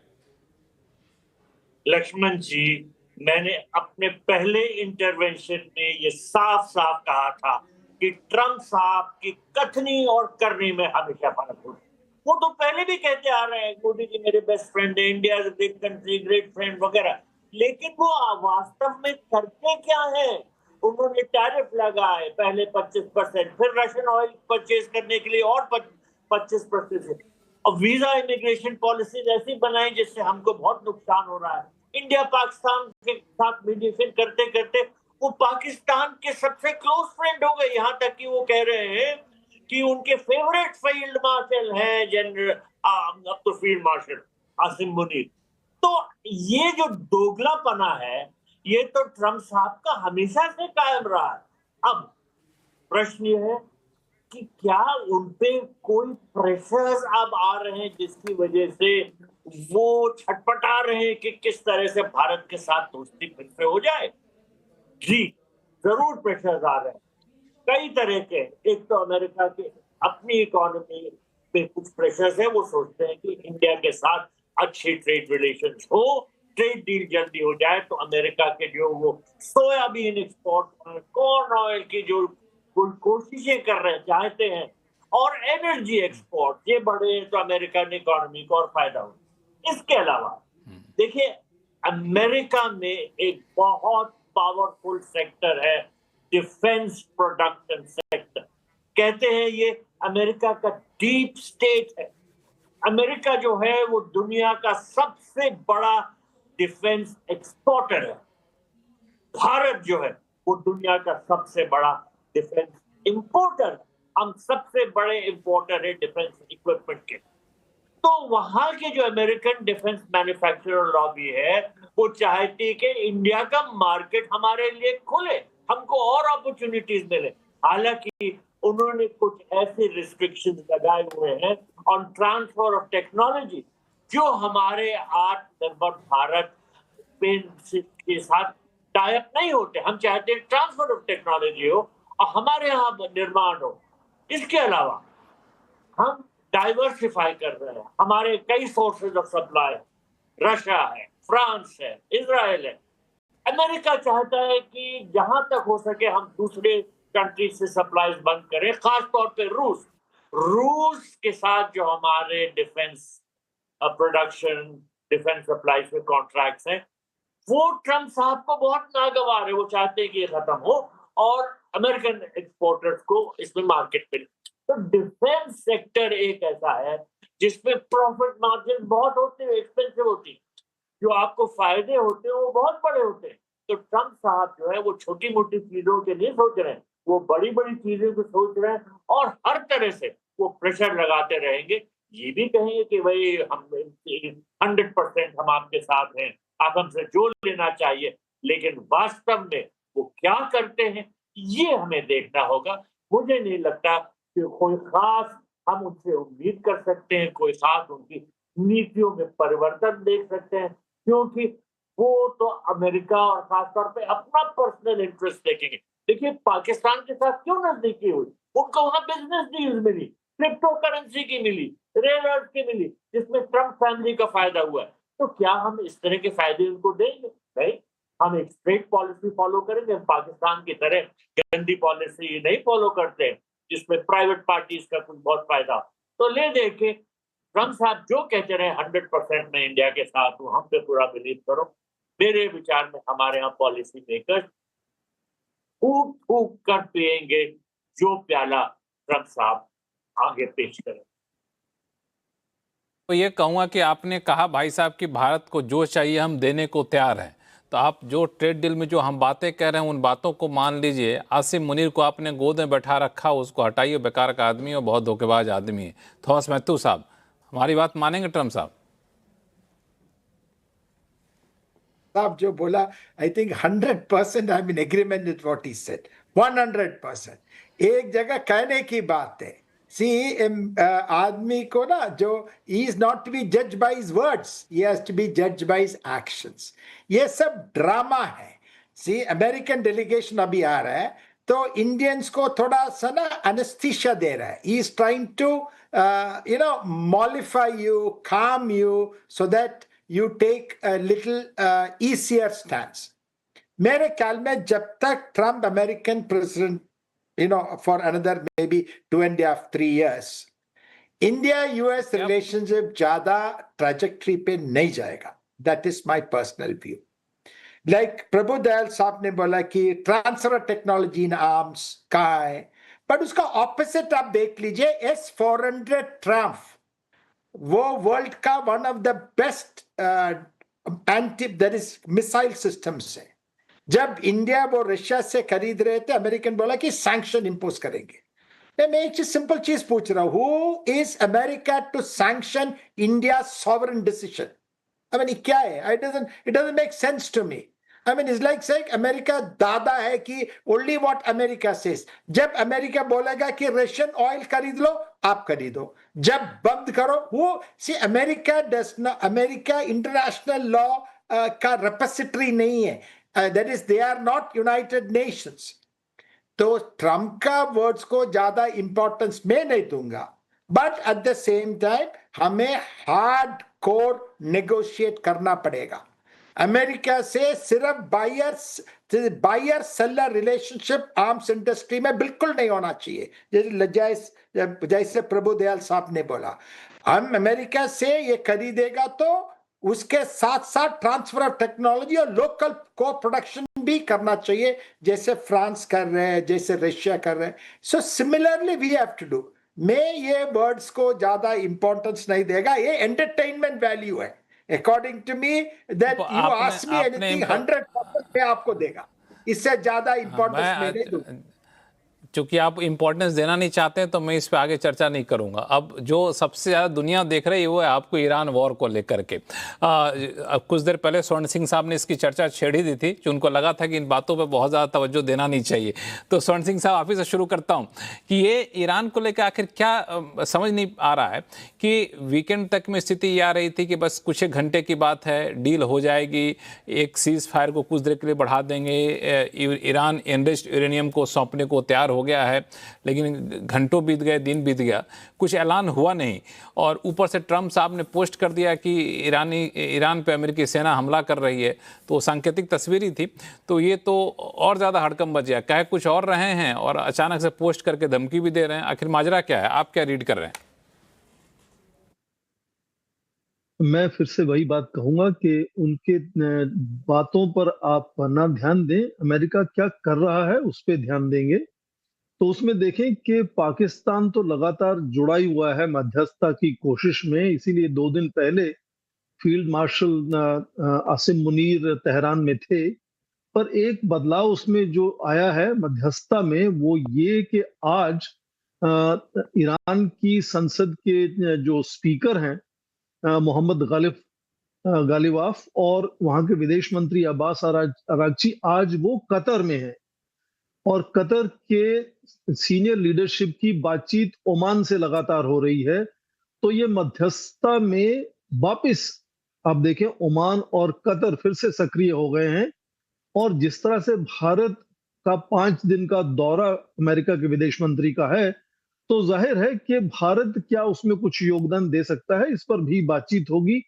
लक्ष्मण जी, मैंने अपने पहले इंटरवेंशन में ये साफ साफ कहा था कि ट्रंप साहब की कथनी और करनी में हमेशा फर्क होता है। वो तो पहले भी कहते आ रहे हैं, मोदी जी मेरे बेस्ट फ्रेंड है, India is a big country, great friend वगैरह, लेकिन वो वास्तव में करते क्या है? उन्होंने टैरिफ लगाए पहले 25%, फिर रशियन ऑयल परचेज करने के लिए और 25%, और वीजा इमिग्रेशन पॉलिसीज ऐसी बनाई जिससे हमको बहुत नुकसान हो रहा है। इंडिया पाकिस्तान के साथ मीडिएशन करते करते वो पाकिस्तान के सबसे क्लोज फ्रेंड हो गए, यहाँ तक कि वो कह रहे हैं कि उनके फेवरेट फील्ड मार्शल हैं जनरल, अब तो फील्ड मार्शल आसिम मुनीर। तो ये जो दोगलापना है, ये तो ट्रंप साहब का हमेशा से कायम रहा है। अब प्रश्न ये है कि क्या उनपे कोई प्रेशर्स अब आ रहे हैं जिसकी वजह से वो छटपटा रहे हैं कि किस तरह से भारत के साथ दोस्ती फिर से हो जाए? जी, जरूर प्रेशर्स आ रहे हैं, कई तरह के। एक तो अमेरिका के अपनी इकोनॉमी पे कुछ प्रेशर्स है, वो सोचते हैं कि इंडिया के साथ अच्छी ट्रेड रिलेशंस हो, ट्रेड डील जल्दी हो जाए तो अमेरिका के जो वो सोयाबीन एक्सपोर्ट, कॉर्न ऑयल की जो कोशिशें कर रहे हैं, चाहते हैं, और एनर्जी एक्सपोर्ट ये बढ़े तो अमेरिकन इकोनॉमी को और फायदा हो। इसके अलावा देखिए, अमेरिका में एक बहुत पावरफुल सेक्टर है डिफेंस प्रोडक्शन सेक्टर। कहते हैं ये अमेरिका का डीप स्टेट है। अमेरिका जो है वो दुनिया का सबसे बड़ा डिफेंस एक्सपोर्टर है। भारत जो है वो दुनिया का सबसे बड़ा डिफेंस इंपोर्टर। हम सबसे बड़े इंपोर्टर है डिफेंस इक्विपमेंट के। तो वहां के जो अमेरिकन डिफेंस मैन्युफैक्चरर लॉबी है वो चाहती है कि इंडिया का मार्केट हमारे लिए खुले, हमको और अपॉर्चुनिटीज मिले। हालांकि उन्होंने कुछ ऐसे रिस्ट्रिक्शंस लगाए हुए हैं ऑन ट्रांसफर ऑफ टेक्नोलॉजी जो हमारे आत्मनिर्भर भारत के साथ टाई अप नहीं होते। हम चाहते हैं ट्रांसफर ऑफ टेक्नोलॉजी हो और हमारे यहाँ निर्माण हो। इसके अलावा हम डाइवर्सिफाई कर रहे हैं, हमारे कई सोर्सेज ऑफ सप्लाई, रशिया है, फ्रांस है, इजराइल है। अमेरिका चाहता है कि जहां तक हो सके हम दूसरे कंट्री से सप्लाईज बंद करें, खास तौर पे रूस के साथ जो हमारे डिफेंस प्रोडक्शन, डिफेंस सप्लाईज में कॉन्ट्रैक्ट्स हैं, वो ट्रंप साहब को बहुत नागवार है। वो चाहते हैं कि ये खत्म हो और अमेरिकन एक्सपोर्टर्स को इसमें मार्केट मिले। तो डिफेंस सेक्टर एक ऐसा है जिसमें प्रॉफिट मार्जिन बहुत होते हैं, एक्सपेंसिव होती है, जो आपको फायदे होते हैं वो बहुत बड़े होते हैं। तो ट्रंप साहब जो है वो छोटी मोटी चीजों के लिए सोच रहे हैं, वो बड़ी बड़ी चीजों को सोच रहे हैं और हर तरह से वो प्रेशर लगाते रहेंगे। ये भी कहेंगे कि भाई हम 100% हम आपके साथ हैं, आप हमसे जो लेना चाहिए, लेकिन वास्तव में वो क्या करते हैं ये हमें देखना होगा। मुझे नहीं लगता कि कोई खास हम उनसे उम्मीद कर सकते हैं, कोई खास उनकी नीतियों में परिवर्तन देख सकते हैं, क्योंकि वो तो अमेरिका और खासतौर पे अपना पर्सनल इंटरेस्ट देखेंगे। देखिए पाकिस्तान के साथ क्यों नजदीकी हुई, उनको वहां बिजनेस डील्स मिली, क्रिप्टो करेंसी की मिली, रेयर अर्थ की मिली, जिसमें ट्रंप फैमिली का फायदा हुआ है। तो क्या हम इस तरह के फायदे उनको देंगे? नहीं, हम एक स्ट्रेट पॉलिसी फॉलो करेंगे। पाकिस्तान की तरह गंदी पॉलिसी नहीं फॉलो करते जिसमें प्राइवेट पार्टीज का कुछ बहुत फायदा। तो ले देखे ट्रंप साहब जो कहते रहे 100% में इंडिया के साथ हूं, हम पे पूरा बिलीव करो। मेरे विचार में हमारे यहाँ पॉलिसी मेकर फूक फूक कर पिएंगे जो प्याला ट्रम्प साहब आगे पेश करें। तो ये कहूँगा कि आपने कहा भाई साहब कि भारत को जो चाहिए हम देने को तैयार हैं, तो आप जो ट्रेड डील में जो हम बातें कह रहे हैं उन बातों को मान लीजिए। आसिम मुनीर को आपने गोद में बैठा रखा, उसको हटाइए, बेकार का आदमी और बहुत धोखेबाज आदमी है। थॉमस मैथ्यू साहब, हमारी बात मानेंगे ट्रम्प साहब? साहब जो बोला, I think 100% I am in agreement with what he said, 100%। एक जगह कहने की बात है, सी आदमी को ना, जो he is not to be जज by his words, he has to B जज बाय हिज एक्शंस। ये सब ड्रामा है। सी अमेरिकन डेलीगेशन अभी आ रहा है, तो इंडियंस को थोड़ा सा ना एनेस्थीसिया दे रहा है। He is trying to mollify you, calm you, so that you take a little easier stance. मेरे ख्याल में जब तक Trump American president for another maybe 2.5 3 years, India US relationship ज्यादा ट्रैजेक्टरी पे नहीं जाएगा। That is my personal view. Like Prabhu Dayal Sahab ने बोला कि ट्रांसफर टेक्नोलॉजी इन आर्म्स कहाँ है, बट उसका ऑपोजिट आप देख लीजिए, S-400 ट्रम्प वो वर्ल्ड का one of the best anti that is missile systems है। जब इंडिया वो रशिया से खरीद रहे थे, अमेरिकन बोला कि सैंक्शन इंपोज करेंगे। मैं एक चीज सिंपल चीज पूछ रहा हूं, who is America to sanction India sovereign decision? I mean क्या है? It doesn't make sense to me. I mean, it's like saying America दादा है कि only what America says. जब अमेरिका बोलेगा कि रशियन ऑयल खरीद लो, आप खरीदो। जब बंद करो, वो सी अमेरिका डस ना, अमेरिका इंटरनेशनल लॉ का रेपोजिटरी नहीं है। That is they are not United Nations. तो ट्रम्प का वर्ड्स को ज्यादा इंपॉर्टेंस मैं नहीं दूंगा, but at the same time हमें हार्ड कोर नेगोशिएट करना पड़ेगा। अमेरिका से सिर्फ buyer seller relationship arms industry में बिल्कुल नहीं होना चाहिए। जैसे प्रभु दयाल साहब ने बोला, हम अमेरिका से ये खरीदेगा तो उसके साथ साथ ट्रांसफर ऑफ टेक्नोलॉजी और लोकल को प्रोडक्शन भी करना चाहिए, जैसे फ्रांस कर रहे हैं, जैसे रशिया कर रहे हैं। So similarly we have to do. मैं ये वर्ड्स को ज्यादा इंपॉर्टेंस नहीं देगा, ये एंटरटेनमेंट वैल्यू है। According to me, that you ask me anything, 100% मैं आपको देगा, इससे ज्यादा इंपॉर्टेंस मैं नहीं दूंगा। चूंकि आप इंपॉर्टेंस देना नहीं चाहते हैं तो मैं इस पे आगे चर्चा नहीं करूंगा। अब जो सबसे ज़्यादा दुनिया देख रही है वो है आपको ईरान वॉर को लेकर के। अब कुछ देर पहले स्वर्ण सिंह साहब ने इसकी चर्चा छेड़ ही दी थी कि उनको लगा था कि इन बातों पे बहुत ज़्यादा तवज्जो देना नहीं चाहिए। तो स्वर्ण सिंह साहब, आप ही से शुरू करता हूँ कि ये ईरान को लेकर आखिर क्या समझ नहीं आ रहा है कि वीकेंड तक में स्थिति ये आ रही थी कि बस कुछ एक घंटे की बात है, डील हो जाएगी, एक सीज फायर को कुछ देर के लिए बढ़ा देंगे, ईरान एनरिच्ड यूरेनियम को सौंपने को तैयार हो गया है, लेकिन घंटों बीत गए, दिन बीत गया, कुछ ऐलान हुआ नहीं। और ऊपर से ट्रम्प साहब ने पोस्ट कर दिया कि ईरान पे अमेरिकी सेना हमला कर रही है, तो सांकेतिक तस्वीर ही थी। तो ये तो और ज़्यादा हड़कंप बच गया, कह कुछ और रहे हैं और अचानक से पोस्ट करके धमकी भी दे रहे हैं। आखिर माजरा क्या है, आप क्या रीड कर रहे हैं? मैं फिर से वही बात कहूंगा कि उनके बातों पर आप ना ध्यान दें, अमेरिका क्या कर रहा है उस पर ध्यान देंगे। तो उसमें देखें कि पाकिस्तान तो लगातार जुड़ा ही हुआ है मध्यस्थता की कोशिश में, इसीलिए 2 दिन पहले field marshal Asim Munir Tehran में थे। पर एक बदलाव उसमें जो आया है मध्यस्थता में वो ये कि आज ईरान की संसद के जो स्पीकर हैं मोहम्मद गालिबाफ और वहां के विदेश मंत्री अब्बास अरागची, आज वो कतर में है और कतर के सीनियर लीडरशिप की बातचीत ओमान से लगातार हो रही है। तो ये मध्यस्थता में वापस आप देखें ओमान और कतर फिर से सक्रिय हो गए हैं। और जिस तरह से भारत का 5 दिन का दौरा अमेरिका के विदेश मंत्री का है, तो जाहिर है कि भारत क्या उसमें कुछ योगदान दे सकता है, इस पर भी बातचीत होगी।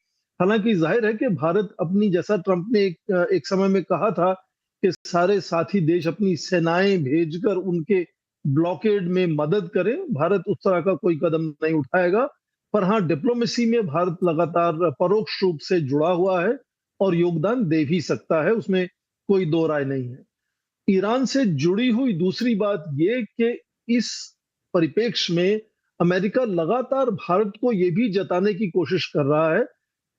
हालांकि जाहिर है कि भारत अपनी, जैसा ट्रंप ने एक समय में कहा था कि सारे साथी देश अपनी सेनाएं भेजकर उनके ब्लॉकेड में मदद करें, भारत उस तरह का कोई कदम नहीं उठाएगा। पर हाँ, डिप्लोमेसी में भारत लगातार परोक्ष रूप से जुड़ा हुआ है और योगदान दे भी सकता है, उसमें कोई दो राय नहीं है। ईरान से जुड़ी हुई दूसरी बात ये कि इस परिप्रेक्ष्य में अमेरिका लगातार भारत को ये भी जताने की कोशिश कर रहा है,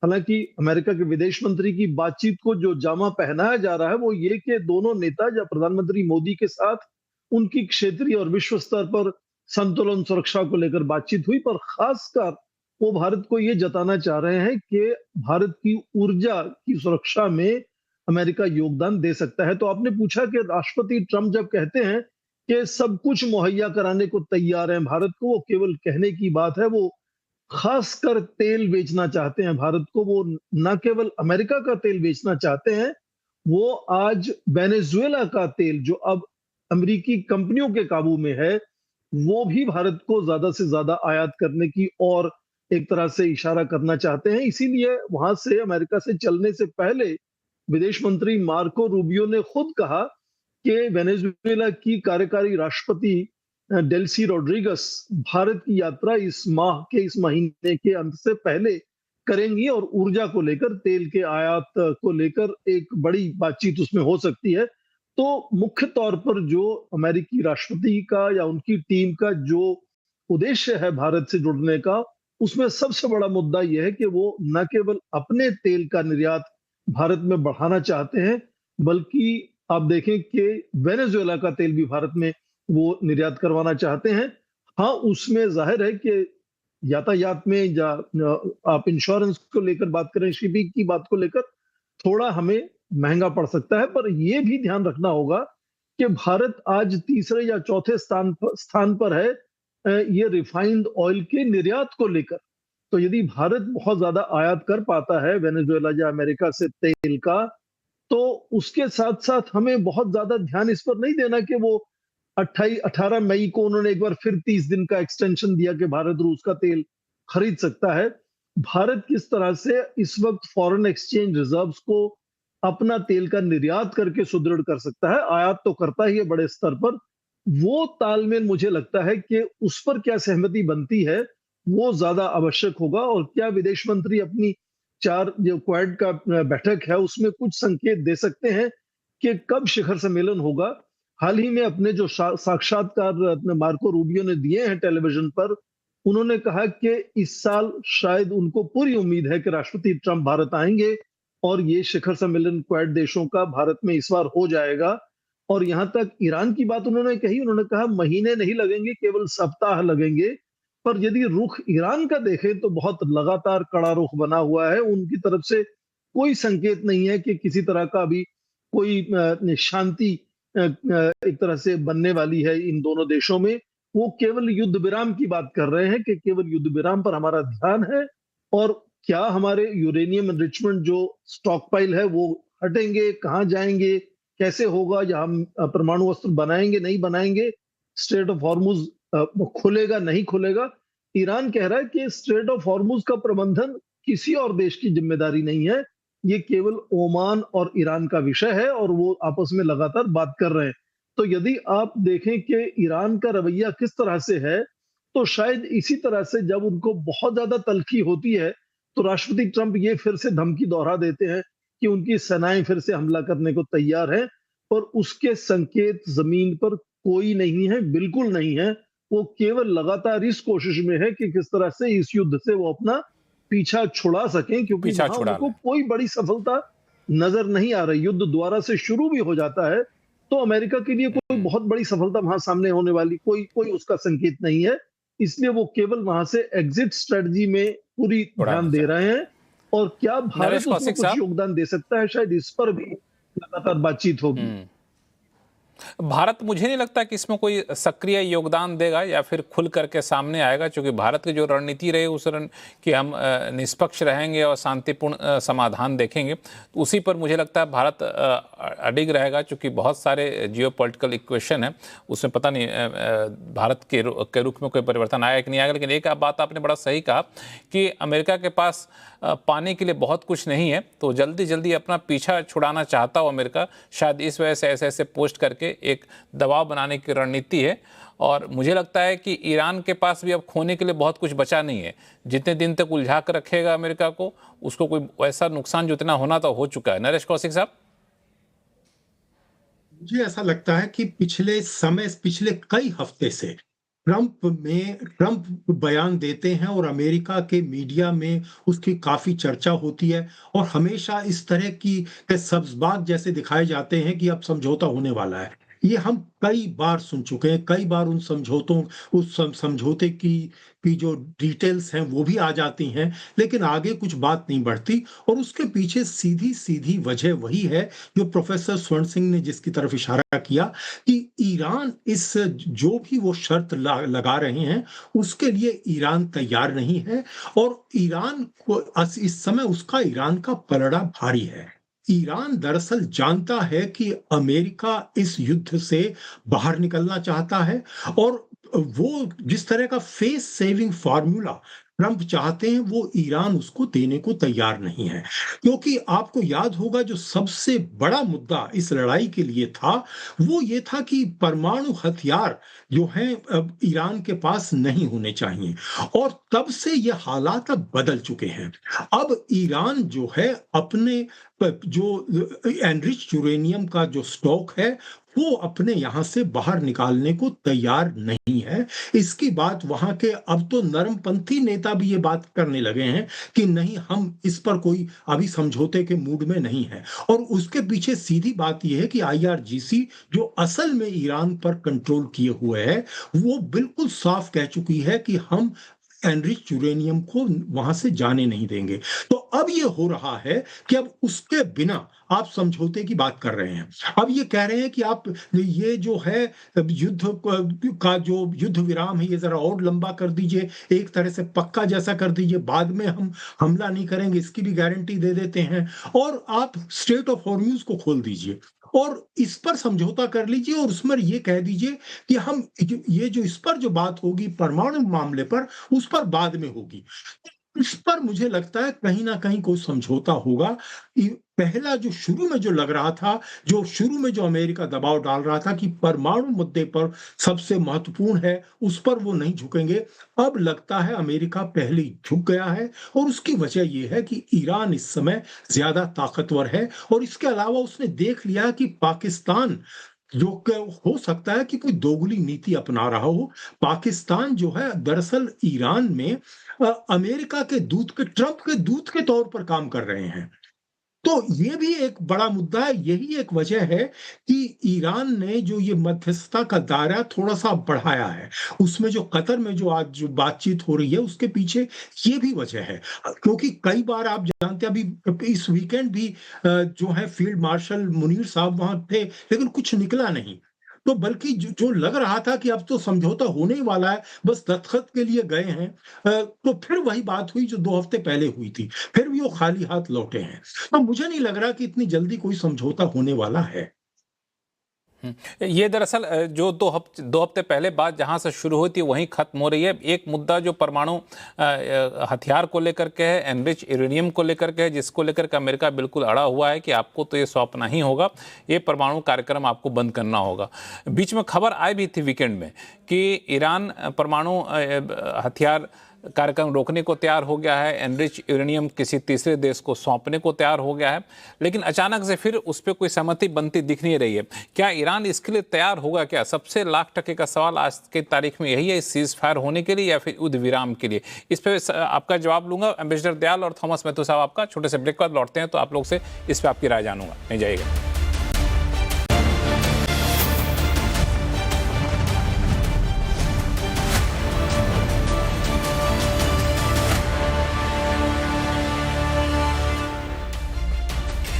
हालांकि अमेरिका के विदेश मंत्री की बातचीत को जो जामा पहनाया जा रहा है वो ये कि दोनों नेता या प्रधानमंत्री मोदी के साथ उनकी क्षेत्रीय और विश्व स्तर पर संतुलन सुरक्षा को लेकर बातचीत हुई, पर खासकर वो भारत को ये जताना चाह रहे हैं कि भारत की ऊर्जा की सुरक्षा में अमेरिका योगदान दे सकता है। तो आपने पूछा कि राष्ट्रपति ट्रंप जब कहते हैं कि सब कुछ मुहैया कराने को तैयार है भारत को, वो केवल कहने की बात है। वो खासकर तेल बेचना चाहते हैं भारत को, वो न केवल अमेरिका का तेल बेचना चाहते हैं, वो आज वेनेजुएला का तेल जो अब अमेरिकी कंपनियों के काबू में है, वो भी भारत को ज्यादा से ज्यादा आयात करने की और एक तरह से इशारा करना चाहते हैं। इसीलिए वहां से अमेरिका से चलने से पहले विदेश मंत्री मार्को रूबियो ने खुद कहा कि वेनेजुएला की कार्यकारी राष्ट्रपति डेल्सी रोड्रिगस भारत की यात्रा इस महीने के अंत से पहले करेंगी और ऊर्जा को लेकर, तेल के आयात को लेकर एक बड़ी बातचीत उसमें हो सकती है। तो मुख्य तौर पर जो अमेरिकी राष्ट्रपति का या उनकी टीम का जो उद्देश्य है भारत से जुड़ने का, उसमें सबसे बड़ा मुद्दा यह है कि वो न केवल अपने तेल का निर्यात भारत में बढ़ाना चाहते हैं, बल्कि आप देखें कि वेनेजुएला का तेल भी भारत में वो निर्यात करवाना चाहते हैं। हाँ, उसमें जाहिर है कि यातायात में या आप इंश्योरेंस को लेकर बात करें, शिपिंग की बात को लेकर थोड़ा हमें महंगा पड़ सकता है, पर यह भी ध्यान रखना होगा कि भारत आज तीसरे या चौथे स्थान पर है ये रिफाइंड ऑयल के निर्यात को लेकर। तो यदि भारत बहुत ज्यादा आयात कर पाता है वेनेजुएला या अमेरिका से तेल का, तो उसके साथ साथ हमें बहुत ज्यादा ध्यान इस पर नहीं देना कि वो 18 मई को उन्होंने एक बार फिर 30 दिन का एक्सटेंशन दिया कि भारत रूस का तेल खरीद सकता है। भारत किस तरह से इस वक्त फॉरेन एक्सचेंज रिजर्व्स को अपना तेल का निर्यात करके सुदृढ़ कर सकता है, आयात तो करता ही है बड़े स्तर पर, वो तालमेल मुझे लगता है कि उस पर क्या सहमति बनती है वो ज्यादा आवश्यक होगा। और क्या विदेश मंत्री अपनी 4 जो क्वाड का बैठक है उसमें कुछ संकेत दे सकते हैं कि कब शिखर सम्मेलन होगा। हाल ही में अपने जो साक्षात्कार मार्को रूबियो ने दिए हैं टेलीविजन पर, उन्होंने कहा कि इस साल शायद उनको पूरी उम्मीद है कि राष्ट्रपति ट्रंप भारत आएंगे और ये शिखर सम्मेलन क्वाड देशों का भारत में इस बार हो जाएगा। और यहां तक ईरान की बात उन्होंने कही, उन्होंने कहा महीने नहीं लगेंगे, केवल सप्ताह लगेंगे। पर यदि रुख ईरान का देखें तो बहुत लगातार कड़ा रुख बना हुआ है, उनकी तरफ से कोई संकेत नहीं है कि किसी तरह का अभी कोई शांति एक तरह से बनने वाली है इन दोनों देशों में। वो केवल युद्ध विराम की बात कर रहे हैं कि केवल युद्ध विराम पर हमारा ध्यान है, और क्या हमारे यूरेनियम एनरिचमेंट जो स्टॉक पाइल है वो हटेंगे, कहाँ जाएंगे, कैसे होगा, या हम परमाणु अस्त्र बनाएंगे नहीं बनाएंगे, स्ट्रेट ऑफ हॉर्मुज खुलेगा नहीं खुलेगा। ईरान कह रहा है कि स्ट्रेट ऑफ हॉर्मुज का प्रबंधन किसी और देश की जिम्मेदारी नहीं है, ये केवल ओमान और ईरान का विषय है, और वो आपस में लगातार बात कर रहे हैं। तो यदि आप देखें कि ईरान का रवैया किस तरह से है, तो शायद इसी तरह से जब उनको बहुत ज्यादा तलखी होती है तो राष्ट्रपति ट्रंप ये फिर से धमकी दोहरा देते हैं कि उनकी सेनाएं फिर से हमला करने को तैयार है, और उसके संकेत जमीन पर कोई नहीं है, बिल्कुल नहीं है। वो केवल लगातार इस कोशिश में है कि किस तरह से इस युद्ध से वो अपना पीछा छुड़ा सकें, क्योंकि वहां उनको कोई बड़ी सफलता नजर नहीं आ रही। युद्ध दोबारा से शुरू भी हो जाता है तो अमेरिका के लिए कोई बहुत बड़ी सफलता वहां सामने होने वाली कोई उसका संकेत नहीं है। इसलिए वो केवल वहां से एग्जिट स्ट्रेटजी में पूरी ध्यान दे रहे हैं, और क्या भारत उसमें कुछ योगदान दे सकता है, शायद इस पर भी लगातार बातचीत होगी। भारत मुझे नहीं लगता कि इसमें कोई सक्रिय योगदान देगा या फिर खुल करके सामने आएगा, क्योंकि भारत की जो रणनीति रही उस कि हम निष्पक्ष रहेंगे और शांतिपूर्ण समाधान देखेंगे, तो उसी पर मुझे लगता है भारत अडिग रहेगा। क्योंकि बहुत सारे जियोपॉलिटिकल इक्वेशन है, उसमें पता नहीं भारत के रुख में कोई परिवर्तन आएगा कि नहीं आएगा। लेकिन एक बात आपने बड़ा सही कहा कि अमेरिका के पास पाने के लिए बहुत कुछ नहीं है, तो जल्दी जल्दी अपना पीछा छुड़ाना चाहता हो अमेरिका, शायद इस वजह से ऐसे पोस्ट करके एक दबाव बनाने की रणनीति है। और मुझे लगता है कि ईरान के पास भी अब खोने के लिए बहुत कुछ बचा नहीं है। जितने दिन तक उलझा कर रखेगा अमेरिका को, उसको कोई वैसा नुकसान जितना होना तो हो चुका है। नरेश कौशिक साहब, मुझे ऐसा लगता है कि पिछले कई हफ्ते से ट्रंप बयान देते हैं और अमेरिका के मीडिया में उसकी काफी चर्चा होती है, और हमेशा इस तरह की के सब्जबाग जैसे दिखाए जाते हैं कि अब समझौता होने वाला है। ये हम कई बार सुन चुके हैं, कई बार उस समझौते की जो डिटेल्स हैं वो भी आ जाती हैं, लेकिन आगे कुछ बात नहीं बढ़ती। और उसके पीछे सीधी सीधी वजह वही है जो प्रोफेसर स्वर्ण सिंह ने जिसकी तरफ इशारा किया, कि ईरान जो भी वो शर्त लगा रहे हैं उसके लिए ईरान तैयार नहीं है, और ईरान को इस समय ईरान का पलड़ा भारी है। ईरान दरअसल जानता है कि अमेरिका इस युद्ध से बाहर निकलना चाहता है, और वो जिस तरह का फेस सेविंग फार्मूला ट्रंप चाहते हैं वो ईरान उसको देने को तैयार नहीं है। क्योंकि आपको याद होगा जो सबसे बड़ा मुद्दा इस लड़ाई के लिए था वो ये था कि परमाणु हथियार जो हैं अब ईरान के पास नहीं होने चाहिए, और तब से ये हालात अब बदल चुके हैं। अब ईरान जो है अपने जो एनरिच यूरेनियम का जो स्टॉक है वो अपने यहां से बाहर निकालने को तैयार नहीं है। इसकी बात वहां के अब तो नरमपंथी नेता भी ये बात करने लगे हैं कि नहीं, हम इस पर कोई अभी समझौते के मूड में नहीं है। और उसके पीछे सीधी बात यह है कि आईआरजीसी जो असल में ईरान पर कंट्रोल किए हुए है वो बिल्कुल साफ कह चुकी है कि हम एनरिच यूरेनियम को वहां से जाने नहीं देंगे। तो अब ये हो रहा है कि अब उसके बिना आप समझौते की बात कर रहे हैं। अब ये कह रहे हैं कि आप ये जो है युद्ध विराम है ये जरा और लंबा कर दीजिए, एक तरह से पक्का जैसा कर दीजिए, बाद में हम हमला नहीं करेंगे इसकी भी गारंटी दे देते हैं, और आप स्ट्रेट ऑफ हॉर्मूज को खोल दीजिए और इस पर समझौता कर लीजिए, और उसमें ये कह दीजिए कि हम ये जो इस पर जो बात होगी परमाणु मामले पर उस पर बाद में होगी। इस पर मुझे लगता है कहीं ना कहीं कोई समझौता होगा। पहला जो शुरू में जो लग रहा था, जो शुरू में जो अमेरिका दबाव डाल रहा था कि परमाणु मुद्दे पर सबसे महत्वपूर्ण है उस पर वो नहीं झुकेंगे, अब लगता है अमेरिका पहले ही झुक गया है। और उसकी वजह यह है कि ईरान इस समय ज्यादा ताकतवर है, और इसके अलावा उसने देख लिया कि पाकिस्तान जो हो सकता है कि कोई दोगुली नीति अपना रहा हो। पाकिस्तान जो है दरअसल ईरान में अमेरिका के ट्रंप के दूत के तौर पर काम कर रहे हैं। तो ये भी एक बड़ा मुद्दा है। यही एक वजह है कि ईरान ने जो ये मध्यस्थता का दायरा थोड़ा सा बढ़ाया है। उसमें जो कतर में जो आज जो बातचीत हो रही है उसके पीछे ये भी वजह है, क्योंकि कई बार आप जानते हैं अभी इस वीकेंड भी जो है फील्ड मार्शल मुनीर साहब वहां थे, लेकिन कुछ निकला नहीं। तो बल्कि जो लग रहा था कि अब तो समझौता होने ही वाला है, बस दस्तखत के लिए गए हैं, तो फिर वही बात हुई जो 2 हफ्ते पहले हुई थी, फिर भी वो खाली हाथ लौटे हैं। तो मुझे नहीं लग रहा कि इतनी जल्दी कोई समझौता होने वाला है। ये दरअसल जो 2 हफ्ते पहले बात जहां से शुरू हुई थी वहीं खत्म हो रही है। एक मुद्दा जो परमाणु हथियार को लेकर के है, एनरिच यूरेनियम को लेकर के है, जिसको लेकर के अमेरिका बिल्कुल अड़ा हुआ है कि आपको तो ये सौंपना ही होगा, ये परमाणु कार्यक्रम आपको बंद करना होगा। बीच में खबर आई भी थी वीकेंड में कि ईरान परमाणु हथियार कार्यक्रम रोकने को तैयार हो गया है, एनरिच यूरेनियम किसी तीसरे देश को सौंपने को तैयार हो गया है, लेकिन अचानक से फिर उस पर कोई सहमति बनती दिख नहीं रही है। क्या ईरान इसके लिए तैयार होगा? क्या सबसे लाख टके का सवाल आज की तारीख में यही है, सीज फायर होने के लिए या फिर युद्ध विराम के लिए? इस पर आपका जवाब लूंगा। एम्बेसडर दयाल और थॉमस मैथ्यू साहब, आपका छोटे से ब्रेक बाद लौटते हैं तो आप लोग से इस पर आपकी राय जानूंगा। नहीं जाइएगा।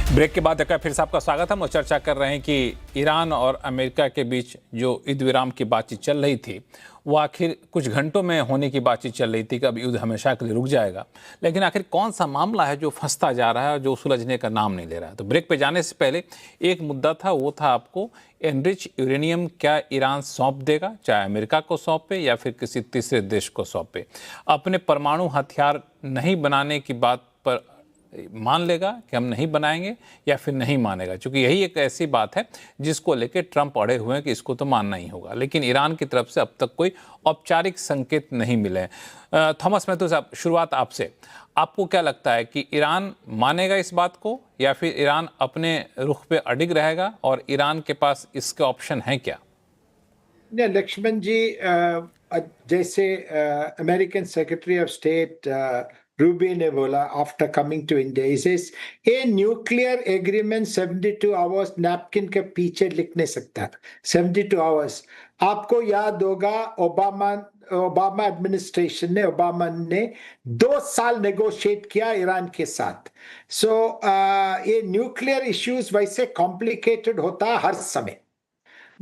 ब्रेक के बाद एक बार फिर से आपका स्वागत है। हम चर्चा कर रहे हैं कि ईरान और अमेरिका के बीच जो युद्ध विराम की बातचीत चल रही थी वो आखिर कुछ घंटों में होने की बातचीत चल रही थी कि अब युद्ध हमेशा के लिए रुक जाएगा, लेकिन आखिर कौन सा मामला है जो फंसता जा रहा है और जो सुलझने का नाम नहीं ले रहा है? तो ब्रेक पे जाने से पहले एक मुद्दा था, वो था आपको एनरिच यूरेनियम क्या ईरान सौंप देगा, चाहे अमेरिका को सौंपे या फिर किसी तीसरे देश को सौंपे। अपने परमाणु हथियार नहीं बनाने की बात पर मान लेगा कि हम नहीं बनाएंगे या फिर नहीं मानेगा? क्योंकि यही एक ऐसी बात है जिसको लेकर ट्रंप अड़े हुए हैं कि इसको तो मानना ही होगा, लेकिन ईरान की तरफ से अब तक कोई औपचारिक संकेत नहीं मिले हैं। थॉमस मैथ्यू साहब, शुरुआत आपसे। आपको क्या लगता है कि ईरान मानेगा इस बात को या फिर ईरान अपने रुख पे अडिग रहेगा और ईरान के पास इसके ऑप्शन हैं क्या? लक्ष्मण जी, जैसे American secretary of state Rubio ने बोला after coming to India, he says a nuclear agreement 72 hours napkin के पीछे लिख नहीं सकता। 72 आवर्स, आपको याद होगा ओबामा एडमिनिस्ट्रेशन ने, ओबामा ने 2 साल नेगोशिएट किया ईरान के साथ। सो ये न्यूक्लियर इश्यूज वैसे कॉम्प्लिकेटेड होता है हर समय,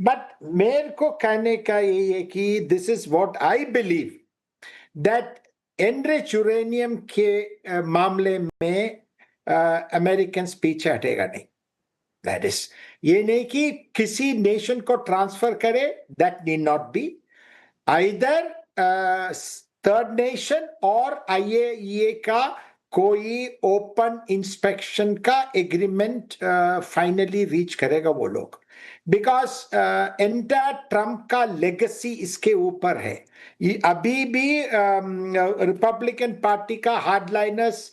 बट मेरे को कहने का यही है कि this is what I believe, that enrich uranium के मामले में अमेरिकन पीछे हटेगा नहीं। दैट इज, ये नहीं कि किसी नेशन को ट्रांसफर करे, that need not be either third nation और IAEA का कोई ओपन इंस्पेक्शन का एग्रीमेंट फाइनली रीच करेगा वो लोग, बिकॉज एंटायर ट्रम्प का लेगेसी इसके ऊपर है। अभी भी रिपब्लिकन पार्टी का हार्डलाइनर्स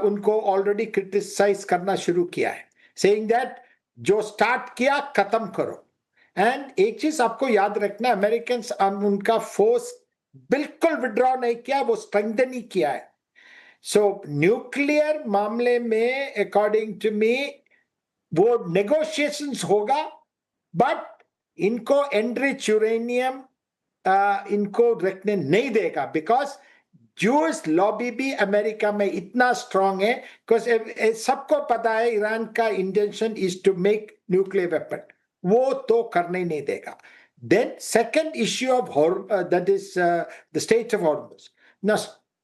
उनको ऑलरेडी क्रिटिसाइज करना शुरू किया है, सेइंग दैट जो स्टार्ट किया खत्म करो। एंड एक चीज आपको याद रखना, अमेरिकन उनका फोर्स बिल्कुल विड्रॉ नहीं किया, वो स्ट्रेंथन ही किया है। सो न्यूक्लियर मामले में अकॉर्डिंग टू मी वो नेगोशिएशंस होगा, बट इनको एनरिच यूरेनियम इनको रखने नहीं देगा, बिकॉज यूएस लॉबी भी अमेरिका में इतना स्ट्रांग है, बिकॉज सबको पता है ईरान का intention is to make nuclear weapon, वो तो करने नहीं देगा। Then second issue of that is the state of Hormuz. Now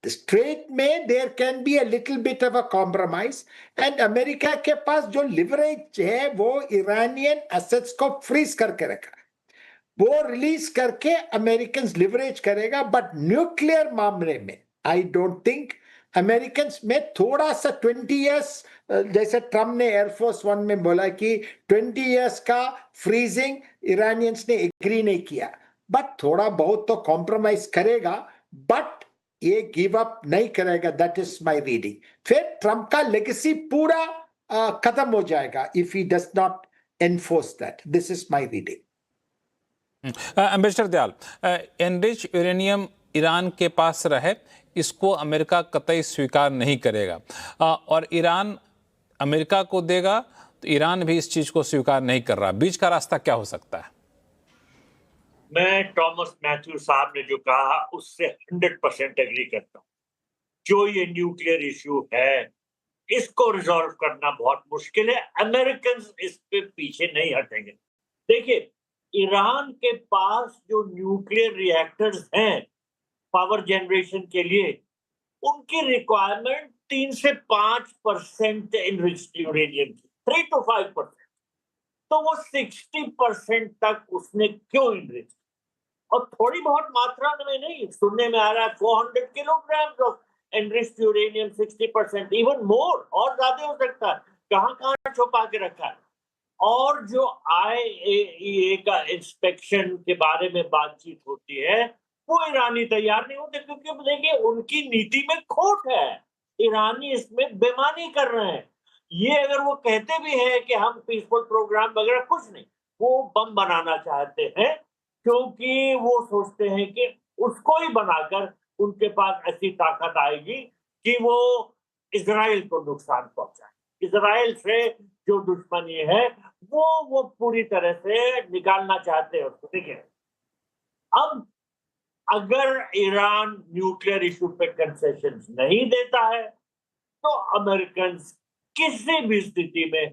strait में there can be a little bit of a compromise, and America के पास जो लिवरेज है वो इरानियन एसेट्स को फ्रीज करके रखा, वो रिलीज करके अमेरिकन लिवरेज करेगा। बट न्यूक्लियर मामले में आई डोंट थिंक अमेरिकन में थोड़ा सा 20 इयर्स, जैसे ट्रम्प ने एयरफोर्स 1 में बोला कि 20 इयर्स का फ्रीजिंग ईरानियंस ने एग्री नहीं किया, बट थोड़ा बहुत तो कॉम्प्रोमाइज करेगा, बट ये गिव अप नहीं करेगा। That is my reading. फिर ट्रम्प का लेगेसी पूरा खत्म हो जाएगा if he does not enforce that. This is my reading. Ambassador Dayal, enrich uranium Iran के पास रहे, इसको अमेरिका कतई स्वीकार नहीं करेगा, और ईरान अमेरिका को देगा तो ईरान भी इस चीज को स्वीकार नहीं कर रहा। बीच का रास्ता क्या हो सकता है? मैं टॉमस मैथ्यू साहब ने जो कहा उससे 100% एग्री करता हूँ। जो ये न्यूक्लियर इश्यू है इसको रिजॉल्व करना बहुत मुश्किल है, अमेरिकन इस पे पीछे नहीं हटेंगे। देखिए, ईरान के पास जो न्यूक्लियर रिएक्टर्स हैं पावर जनरेशन के लिए, उनकी रिक्वायरमेंट 3 से 5% एनरिच्ड यूरेनियम की, 3 to 5%। तो वो 60% तक उसने क्यों इनरिच, और थोड़ी बहुत मात्रा में नहीं, सुनने में आ रहा है 400 kilogram of enriched uranium, 60%, even more, और ज्यादा हो सकता है। कहां छुपा के रखा है। और जो IAEA का इंस्पेक्शन के बारे में बातचीत होती है, वो ईरानी तैयार नहीं होते, क्योंकि देखिए उनकी नीति में खोट है। ईरानी इसमें बेईमानी कर रहे हैं। ये अगर वो कहते भी हैं कि हम पीसफुल प्रोग्राम वगैरह, कुछ नहीं, वो बम बनाना चाहते हैं, क्योंकि वो सोचते हैं कि उसको ही बनाकर उनके पास ऐसी ताकत आएगी कि वो इजराइल को नुकसान पहुंचाए। इजराइल से जो दुश्मनी है वो पूरी तरह से निकालना चाहते हैं उसको। देखिए, अब अगर ईरान न्यूक्लियर इशू पे कंसेशन नहीं देता है तो अमेरिकन किसी भी स्थिति में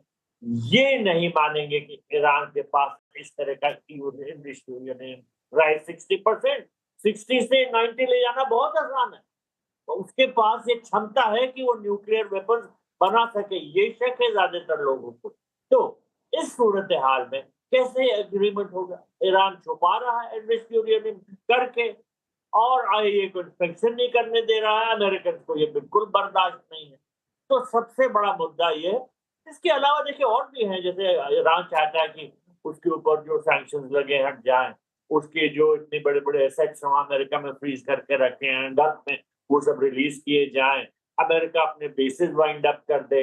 ये नहीं मानेंगे कि ईरान के पास इस तरह का यूरेनियम, राइट, 60%, 60 से 90 ले जाना बहुत आसान है। तो उसके पास ये क्षमता है कि वो न्यूक्लियर वेपन बना सके, ये शक है ज्यादातर लोगों को। तो इस सूरत हाल में कैसे एग्रीमेंट होगा? ईरान छुपा रहा है एनरिच्ड यूरेनियम करके, और IAEA को इंस्पेक्शन नहीं करने दे रहा है। अमेरिकन को ये बिल्कुल बर्दाश्त नहीं है। तो सबसे बड़ा मुद्दा ये है। इसके अलावा देखिए और भी हैं, जैसे ईरान चाहता है कि उसके ऊपर जो सैंक्शंस लगे हट जाएं, उसके जो इतने बड़े-बड़े एसेट्स वहाँ अमेरिका में फ्रीज करके रखे हैं गल्फ में, वो सब रिलीज किए जाएं। अमेरिका अपने बेसेस वाइंड अप कर दे।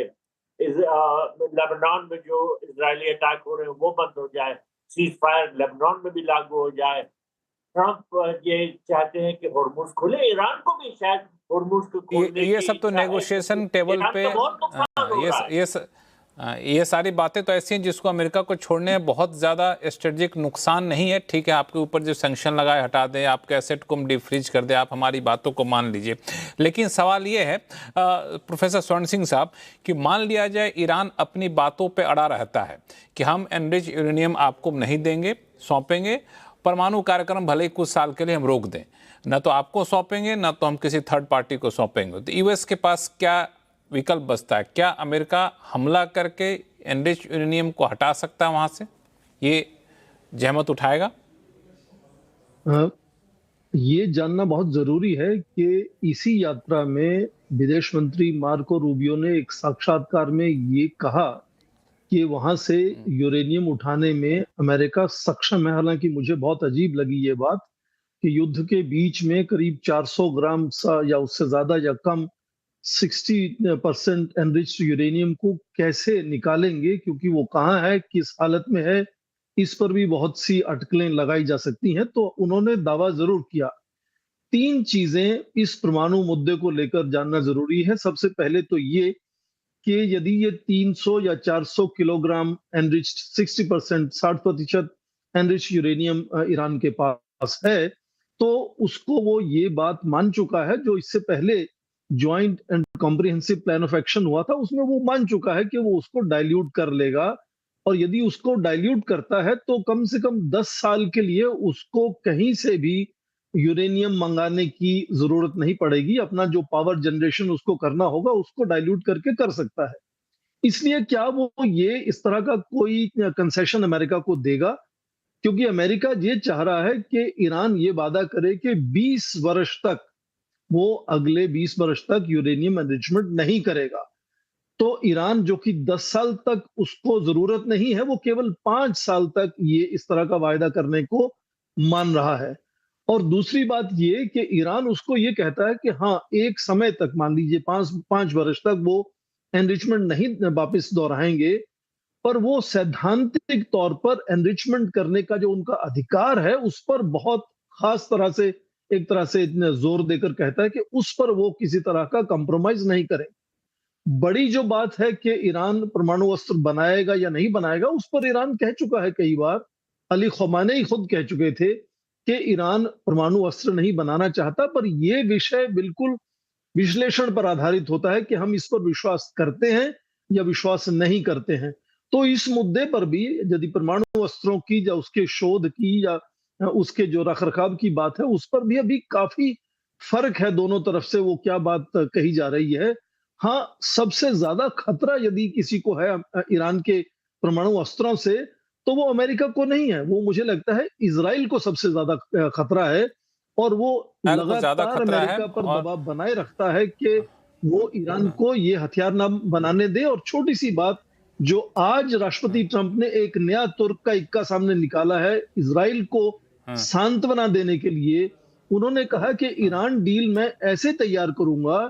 लेबनान में जो इजरायली अटैक हो रहे हैं वो बंद हो जाए, सीज फायर लेबनान में भी लागू हो जाए। ट्रंप ये चाहते हैं कि होर्मुज खुले, ईरान को भी शायद होर्मुज को खोलने ये की सब तो इच्छा है, नेगोशिएशन क्योंकि टेबल ईरान पे का बहुत नुकसान हो रहा है। ये सारी बातें तो ऐसी हैं जिसको अमेरिका को छोड़ने में बहुत ज़्यादा स्ट्रेटेजिक नुकसान नहीं है। ठीक है, आपके ऊपर जो सैंक्शन लगाए हटा दें, आपके एसेट को हम डिफ्रीज कर दें, आप हमारी बातों को मान लीजिए। लेकिन सवाल ये है प्रोफेसर स्वर्ण सिंह साहब कि मान लिया जाए ईरान अपनी बातों पे अड़ा रहता है कि हम एनरिच यूरेनियम आपको नहीं देंगे, सौंपेंगे, परमाणु कार्यक्रम भले ही कुछ साल के लिए हम रोक दें, न तो आपको सौंपेंगे न तो हम किसी थर्ड पार्टी को सौंपेंगे, तो यूएस के पास क्या विकल्प बचता है? क्या अमेरिका हमला करके एनरिच यूरेनियम को हटा सकता है वहां से? ये जहमत उठाएगा? ये जानना बहुत जरूरी है कि इसी यात्रा में विदेश मंत्री मार्को रूबियो ने एक साक्षात्कार में ये कहा कि वहां से यूरेनियम उठाने में अमेरिका सक्षम है। हालांकि मुझे बहुत अजीब लगी ये बात कि युद्ध के बीच में करीब 400 ग्राम या उससे ज्यादा या कम 60% एनरिच्ड यूरेनियम को कैसे निकालेंगे, क्योंकि वो कहाँ है, किस हालत में है, इस पर भी बहुत सी अटकलें लगाई जा सकती हैं। तो उन्होंने दावा जरूर किया। 3 चीजें इस परमाणु मुद्दे को लेकर जानना जरूरी है। सबसे पहले तो ये कि यदि ये 300 या 400 kilogram enriched 60% enriched uranium Iran के पास है, तो उसको वो ये बात मान चुका है, जो इससे पहले joint and comprehensive plan of action हुआ था उसमें वो मान चुका है कि वो उसको डाइल्यूट कर लेगा। और यदि उसको डाइल्यूट करता है तो कम से कम 10 साल के लिए उसको कहीं से भी यूरेनियम मंगाने की जरूरत नहीं पड़ेगी। अपना जो पावर जनरेशन उसको करना होगा उसको डाइल्यूट करके कर सकता है। इसलिए क्या वो ये इस तरह का कोई कंसेशन अमेरिका को देगा? क्योंकि अमेरिका ये चाह रहा है कि ईरान ये वादा करे कि 20 वर्ष तक वो अगले 20 वर्ष तक यूरेनियम एनरिचमेंट नहीं करेगा। तो ईरान जो कि 10 साल तक उसको जरूरत नहीं है, वो केवल 5 साल तक ये इस तरह का वायदा करने को मान रहा है। और दूसरी बात ये कि ईरान उसको ये कहता है कि हाँ, एक समय तक मान लीजिए 5 वर्ष तक वो एनरिचमेंट नहीं वापस दोहराएंगे, पर वो सैद्धांतिक तौर पर एनरिचमेंट करने का जो उनका अधिकार है उस पर बहुत खास तरह से एक तरह से इतने जोर देकर कहता है कि उस पर वो किसी तरह का कंप्रोमाइज नहीं करें। बड़ी जो बात है कि ईरान परमाणु अस्त्र बनाएगा या नहीं बनाएगा, उस पर ईरान कह चुका है कई बार। अली खमेनी खुद कह चुके थे कि ईरान परमाणु अस्त्र नहीं बनाना चाहता, पर यह विषय बिल्कुल विश्लेषण पर आधारित होता है कि हम इस पर विश्वास करते हैं या विश्वास नहीं करते हैं। तो इस मुद्दे पर भी यदि परमाणु अस्त्रों की या उसके शोध की या उसके जो रखरखाव की बात है, उस पर भी अभी काफी फर्क है दोनों तरफ से वो क्या बात कही जा रही है। हाँ, सबसे ज्यादा खतरा यदि किसी को है ईरान के परमाणु अस्त्रों से, तो वो अमेरिका को नहीं है, वो मुझे लगता है इजराइल को सबसे ज्यादा खतरा है। और वो लगातार अमेरिका पर दबाव बनाए रखता है कि वो ईरान को ये हथियार ना बनाने दे। और छोटी सी बात, जो आज राष्ट्रपति ट्रंप ने एक नया तुर्क का इक्का सामने निकाला है इजराइल को सांत्वना देने के लिए, उन्होंने कहा कि ईरान डील मैं ऐसे तैयार करूंगा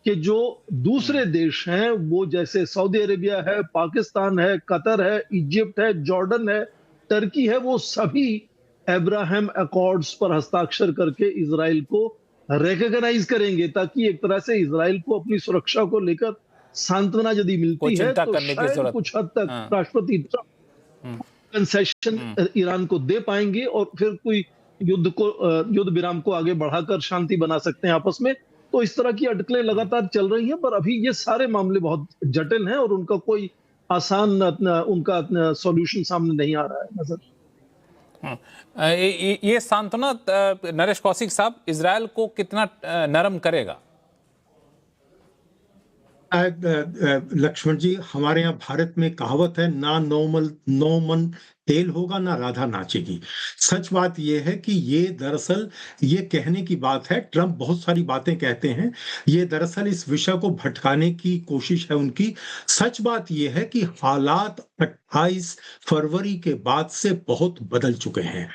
कि जो दूसरे देश हैं, वो जैसे सऊदी अरेबिया है, पाकिस्तान है, कतर है, इजिप्ट है, जॉर्डन है, टर्की है, वो सभी अब्राहम अकॉर्ड्स पर हस्ताक्षर करके इजराइल को रिकॉग्नाइज करेंगे, ताकि एक तरह से इजराइल को अपनी सुरक्षा को लेकर सांत्वना यदि मिलती है तो शायद कुछ हद तक राष्ट्रपति ट्रंप कंसेशन ईरान को दे पाएंगे और फिर कोई युद्ध विराम को आगे बढ़ाकर शांति बना सकते हैं आपस में। तो इस तरह की अटकलें लगातार चल रही हैं, पर अभी ये सारे मामले बहुत जटिल हैं और उनका कोई आसान उनका सॉल्यूशन सामने नहीं आ रहा है नजर। ये सांत्वना नरेश कौशिक साहब इजरायल को कितना नरम करेगा? लक्ष्मण जी, हमारे यहाँ भारत में कहावत है, ना नो मन तेल होगा ना राधा नाचेगी। सच बात यह है कि ये दरअसल ये कहने की बात है, ट्रंप बहुत सारी बातें कहते हैं, ये दरअसल इस विषय को भटकाने की कोशिश है उनकी। सच बात यह है कि हालात 28 फरवरी के बाद से बहुत बदल चुके हैं।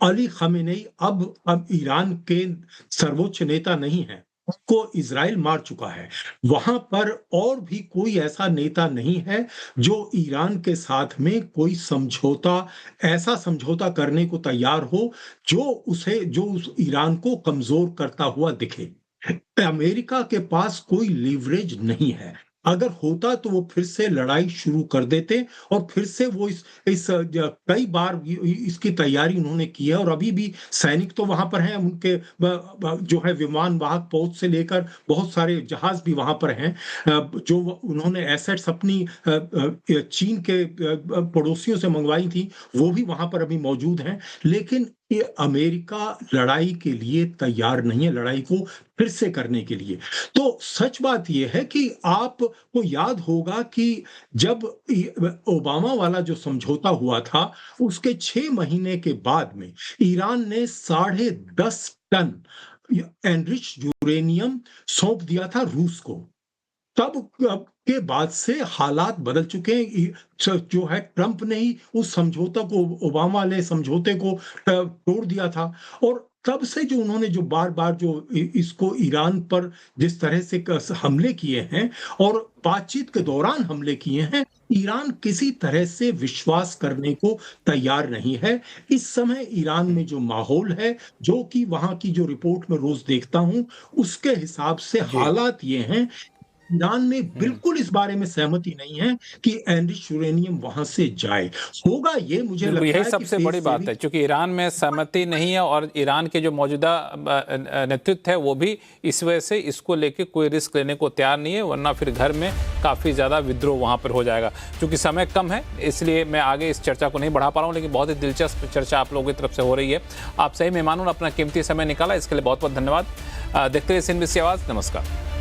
अली खमेनेई अब ईरान के सर्वोच्च नेता नहीं है, उसको इजराइल मार चुका है। वहां पर और भी कोई ऐसा नेता नहीं है जो ईरान के साथ में कोई ऐसा समझौता करने को तैयार हो जो उस ईरान को कमजोर करता हुआ दिखे। अमेरिका के पास कोई लीवरेज नहीं है। अगर होता तो वो फिर से लड़ाई शुरू कर देते और फिर से वो कई बार इसकी तैयारी उन्होंने की है और अभी भी सैनिक तो वहां पर हैं, उनके जो है विमान वाहक पहुंच से लेकर बहुत सारे जहाज भी वहां पर हैं, जो उन्होंने एसेट्स अपनी चीन के पड़ोसियों से मंगवाई थी वो भी वहां पर अभी मौजूद हैं। लेकिन ये अमेरिका लड़ाई के लिए तैयार नहीं है, लड़ाई को फिर से करने के लिए। तो सच बात यह है कि आपको याद होगा कि जब ओबामा वाला जो समझौता हुआ था उसके 6 महीने के बाद में ईरान ने 10.5 टन एनरिच यूरेनियम सौंप दिया था रूस को। तब के बाद से हालात बदल चुके हैं। जो है ट्रंप ने ही उस समझौता को, ओबामा वाले समझौते को तोड़ दिया था और तब से जो उन्होंने जो बार बार जो इसको ईरान पर जिस तरह से हमले किए हैं और बातचीत के दौरान हमले किए हैं, ईरान किसी तरह से विश्वास करने को तैयार नहीं है। इस समय ईरान में जो माहौल है, जो कि वहां की जो रिपोर्ट में रोज देखता हूं, उसके हिसाब से हालात ये हैं, ईरान में बिल्कुल इस बारे में सहमति नहीं है कि एनरिच यूरेनियम वहां से जाए। होगा ये, मुझे लगता है यही सबसे बड़ी बात है, क्योंकि ईरान में सहमति नहीं है और ईरान के जो मौजूदा नेतृत्व है वो भी इस वजह से इसको लेके कोई रिस्क लेने को तैयार नहीं है, वरना फिर घर में काफ़ी ज़्यादा विद्रोह वहाँ पर हो जाएगा। क्योंकि समय कम है इसलिए मैं आगे इस चर्चा को नहीं बढ़ा पा रहा हूँ, लेकिन बहुत ही दिलचस्प चर्चा आप लोगों की तरफ से हो रही है। आप सही मेहमानों ने अपना कीमती समय निकाला, इसके लिए बहुत बहुत धन्यवाद। देखते रहिए CNBC आवाज़। नमस्कार।